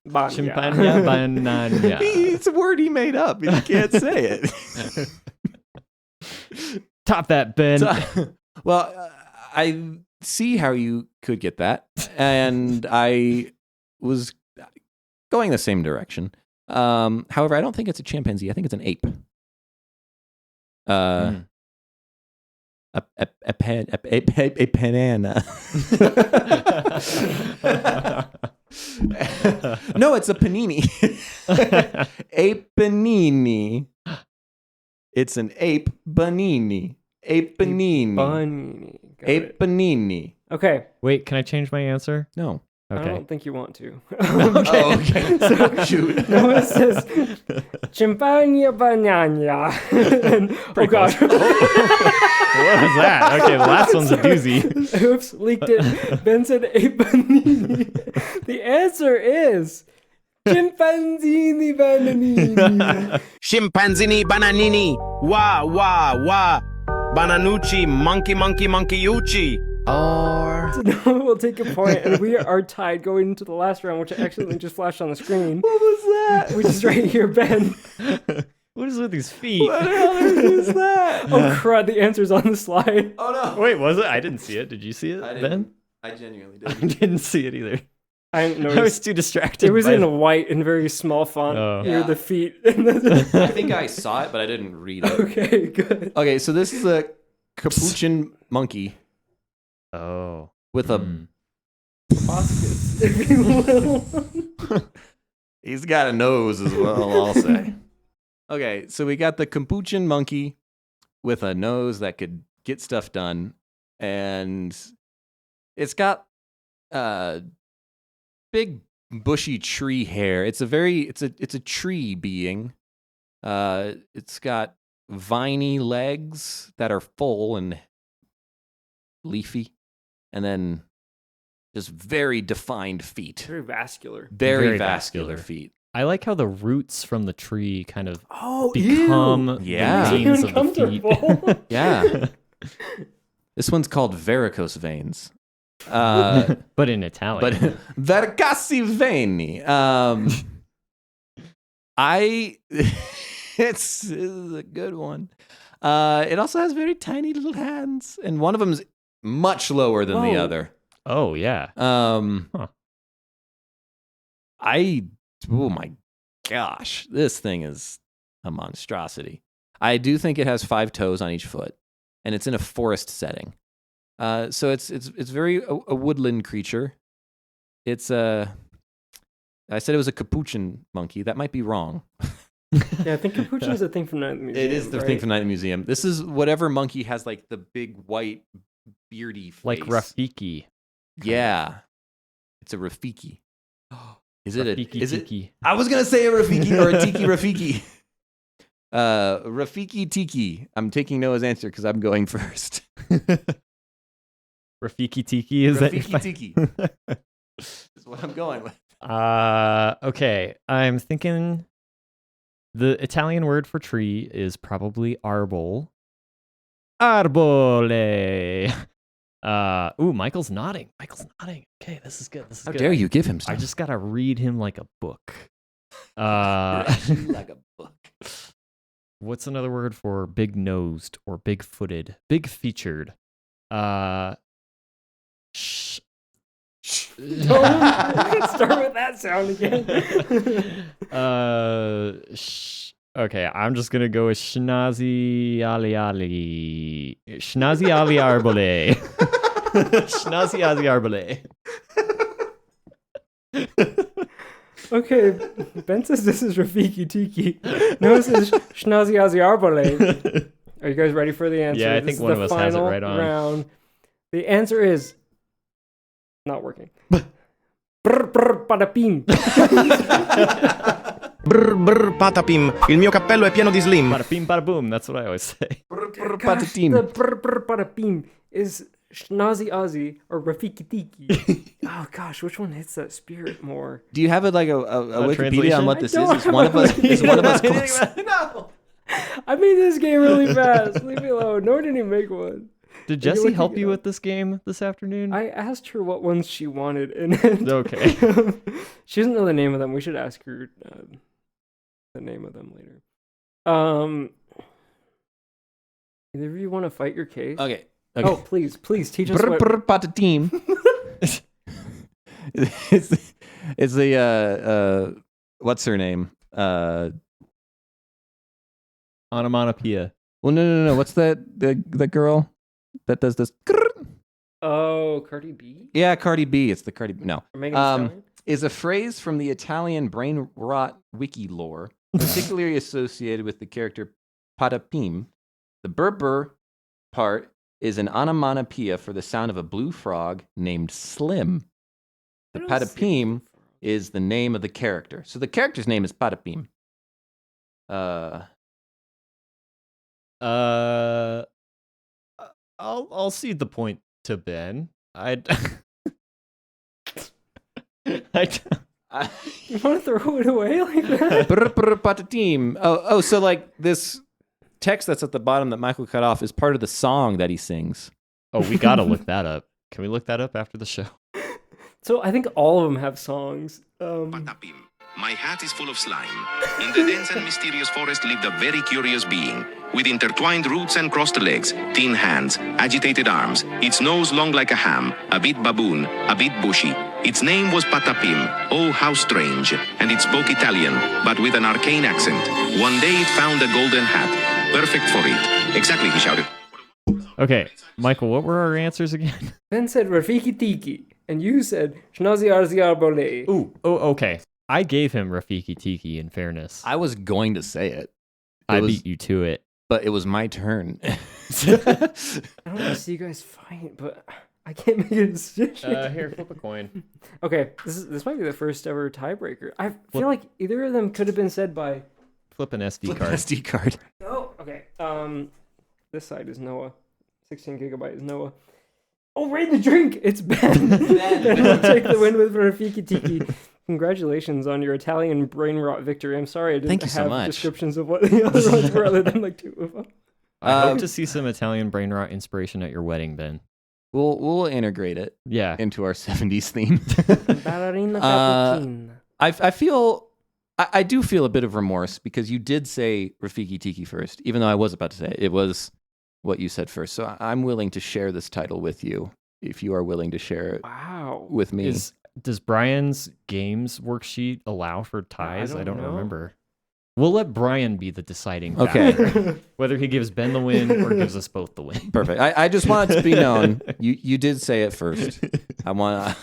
Chimpagna banana. It's a word he made up. He can't say it. Top that, Ben. Well, I see how you could get that, and I was going the same direction. However, I don't think it's a chimpanzee. I think it's an ape. Mm. A banana. No, it's a panini. A panini. It's an ape banini. Ape panini. Bunny. Got Ape it. panini. Okay. Wait, can I change my answer? No. I Okay. don't think you want to. Oh, okay. So, Shoot. Noah says, Chimpagna banana. And, oh, gosh. What was that? Okay, the last one's a doozy. Oops, leaked it. Ben said ape banini. The answer is chimpanzini bananini. Scimpanzini bananini. Wah, wah, wah. Bananucci, monkey, monkey, monkeyucci. Or... So Noah will take a point, and we are tied going into the last round, which I accidentally just flashed on the screen. What was that? Which is right here, Ben. What is with these feet? What the hell is that? Oh, crud, the answer's on the slide. Oh, no. Wait, was it? I didn't see it. Did you see it, I Ben? didn't. I genuinely I did. didn't see it either. I I was noticed. too distracted. It was by in white and very small font Oh. near Yeah. the feet. I think I saw it, but I didn't read it. Okay, good. Okay, so this is a capuchin monkey Oh. with a. Mm. Proboscis, if you will. He's got a nose as well, I'll say. Okay, so we got the capuchin monkey with a nose that could get stuff done, and it's got big bushy tree hair. It's a tree being. It's got viney legs that are full and leafy, and then just very defined feet. Very vascular. Very, Very vascular vascular. feet. I like how the roots from the tree kind of Oh, become Yeah. the ew. veins of the feet. Uncomfortable. Yeah. This one's called varicose veins. But in Italian. But vercassi veni. This is a good one. It also has very tiny little hands, and one of them's much lower than the Whoa. other. Oh yeah. Oh my gosh, this thing is a monstrosity. I do think it has 5 toes on each foot, and it's in a forest setting. So it's very a woodland creature. It's I said it was a capuchin monkey. That might be wrong. Yeah, I think capuchin is a thing from Night at the Museum. It is the thing from Night at the Museum. This is whatever monkey has like the big white beardy face. Like Rafiki. Yeah, it's a Rafiki. Is it Rafiki is it? tiki. I was gonna say a Rafiki or a Tiki Rafiki. Rafiki Tiki. I'm taking Noah's answer because I'm going first. Rafiki tiki is Rafiki Tiki. That's what I'm going with. Okay, I'm thinking the Italian word for tree is probably arbol. Arbole. Michael's nodding. Okay, this is good. How dare you give him I stuff? just gotta read him like a book. Like a book. What's another word for big nosed or big footed, big featured? Don't start with that sound again. Okay, I'm just gonna go with Schnazzy Ali Ali. Schnazzy Ali Arbole. Schnazzy Ali Arbole. Okay, Ben says this is Rafiki Tiki. Noah says Schnazzy Azzy Arbole. Are you guys ready for the answer? Yeah, I This think is one the of us has it final right on. round. The answer is not working. Brr, brr, padapim. Brr brr patapim, il mio cappello è pieno di slim. Bada bing, bada boom. That's what I always say. Gosh, the brr, brr, padapim is Schnazzy Azzy or Rafiki Tiki. Oh gosh, which one hits that spirit more? Do you have a Wikipedia translation? on what I this don't is? Is one of us? have a Is one of us Wikipedia. close? No. I made this game really fast. Leave me alone. Nor didn't even make one. Did Are you Jessie looking help it you up? with this game this afternoon? I asked her what ones she wanted, and then Okay. she doesn't know the name of them. We should ask her the name of them later. Either of you want to fight your case? Okay. Oh, please teach us Brr, what. brr, patatim. it's the what's her name? Onomatopoeia. Well, no. What's that? The girl that does this? Oh, Cardi B? Yeah, Cardi B. It's the Cardi B. No. Or Megan Thee Stallion? Is a phrase from the Italian Brainrot wiki lore, particularly associated with the character Patapim. The burr part is an onomatopoeia for the sound of a blue frog named Slim. The I don't see Patapim it. is the name of the character. So the character's name is Patapim. I'll cede the point to Ben. I You want to throw it away like that? Brr, patatim. Oh, so like this text that's at the bottom that Michael cut off is part of the song that he sings. Oh, we gotta look that up. Can we look that up after the show? So I think all of them have songs. Patapim. My hat is full of slime. In the dense and mysterious forest lived a very curious being. With intertwined roots and crossed legs, thin hands, agitated arms, its nose long like a ham, a bit baboon, a bit bushy. Its name was Patapim. Oh, how strange. And it spoke Italian, but with an arcane accent. One day it found a golden hat. Perfect for it. Exactly, he shouted. Okay, Michael, what were our answers again? Ben said Rafiki Tiki, and you said Schnazzy Arzy Arbole. Ooh, okay. I gave him Rafiki Tiki in fairness. I was going to say it. I beat you to it. But it was my turn. I don't want to see you guys fight, but I can't make a decision. Here, flip a coin. Okay, this might be the first ever tiebreaker. I feel like either of them could have been said by. Flip an SD card. SD card. Oh, okay. This side is Noah. 16 gigabyte is Noah. Oh, ready to drink! It's Ben. Ben will take the win with Rafiki Tiki. Congratulations on your Italian Brainrot victory. I'm sorry I Thank didn't you so have much. descriptions of what the other ones were other than like 2 of them. I hope to see some Italian brainrot inspiration at your wedding, Ben. We'll integrate it Yeah. into our 70s theme. Ballerina Uh, cappuccina. I feel I do feel a bit of remorse because you did say Rafiki Tiki first, even though I was about to say it. It was what you said first. So I'm willing to share this title with you if you are willing to share it with me. Does Brian's games worksheet allow for ties? I don't know. remember. We'll let Brian be the deciding factor. Okay. Whether he gives Ben the win or gives us both the win. Perfect. I just want it to be known. You did say it first. I want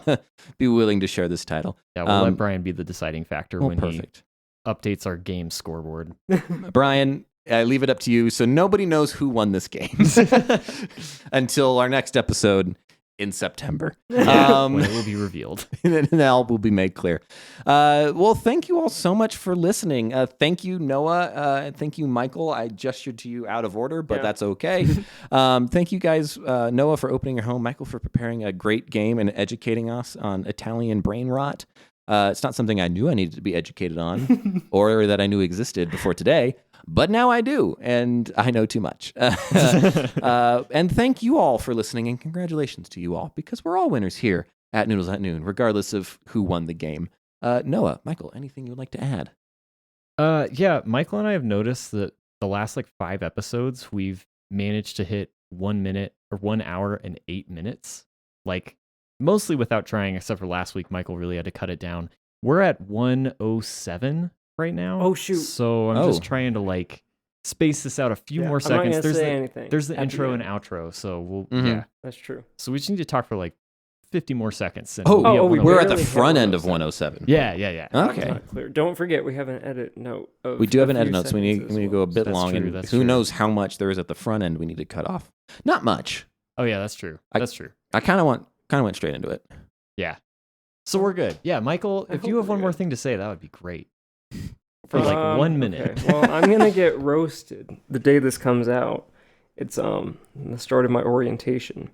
to be willing to share this title. Yeah, we'll let Brian be the deciding factor when perfect. he updates our game scoreboard. Brian, I leave it up to you. So nobody knows who won this game until our next episode in September. When it will be revealed. And all will be made clear. Well, thank you all so much for listening. Thank you, Noah. Thank you, Michael. I gestured to you out of order, but that's okay. Thank you guys, Noah, for opening your home, Michael, for preparing a great game and educating us on Italian Brainrot. It's not something I knew I needed to be educated on or that I knew existed before today. But now I do, and I know too much. And thank you all for listening, and congratulations to you all, because we're all winners here at Noodles at Noon, regardless of who won the game. Noah, Michael, anything you would like to add? Yeah, Michael and I have noticed that the last 5 episodes, we've managed to hit 1 minute or 1 hour and 8 minutes. Mostly without trying, except for last week, Michael really had to cut it down. We're at 1:07 right now. Oh, shoot. So I'm just trying to space this out a few more seconds. I'm not gonna say anything. There's the intro and outro, so we'll Mhm. That's true. So we just need to talk for 50 more seconds. And We're at the barely front hit end of 107. Yeah. Okay. Not clear. Don't forget, we have an edit note. We do have an a edit few note, so we need seconds as to go a bit That's long, true, and that's who true. knows how much there is at the front end we need to cut off. Not much. Oh yeah, that's true. That's true. I kind of went straight into it. Yeah. So we're good. Yeah, Michael, I if hope you have we're one more good. thing to say, that would be great. For 1 minute. Okay. Well, I'm gonna get roasted the day this comes out. It's the start of my orientation,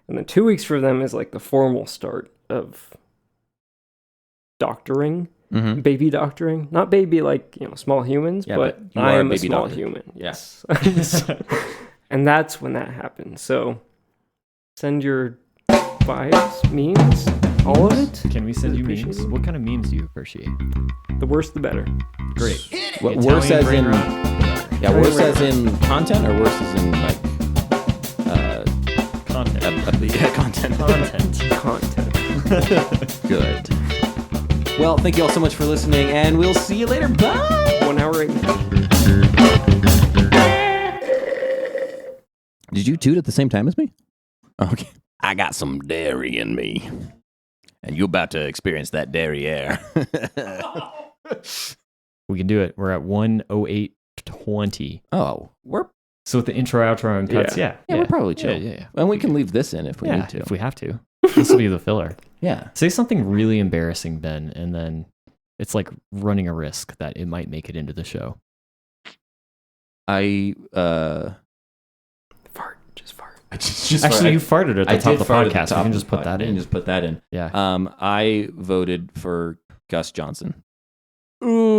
and then 2 weeks for them is the formal start of doctoring, Mm-hmm. baby doctoring. Not baby small humans, Yeah, but but you I are a am a baby small doctor. human. Yeah. Yes, and that's when that happens. So send your vibes, memes, all of it. Can we send you Appreciate memes? it. What kind of memes do you appreciate? The worse, the better. Great. What, Italian worse as in Brainrot? yeah, worse as in content, or worse as in Content. content. Content. Good. Well, thank you all so much for listening, and we'll see you later. Bye. 1 hour 8 minutes. Did you toot at the same time as me? Okay. I got some dairy in me, and you're about to experience that dairy air. We can do it. We're at 1:08:20. Oh, we're So with the intro, outro, and cuts, yeah. we're probably chill. Yeah. And we can leave this in if we need to. If we have to. This will be the filler. Yeah. Say something really embarrassing, Ben, and then it's like running a risk that it might make it into the show. Fart. Just fart. Actually, you farted at the top of the podcast. We can just put that You in. can just put that in. Yeah. I voted for Gus Johnson. Ooh.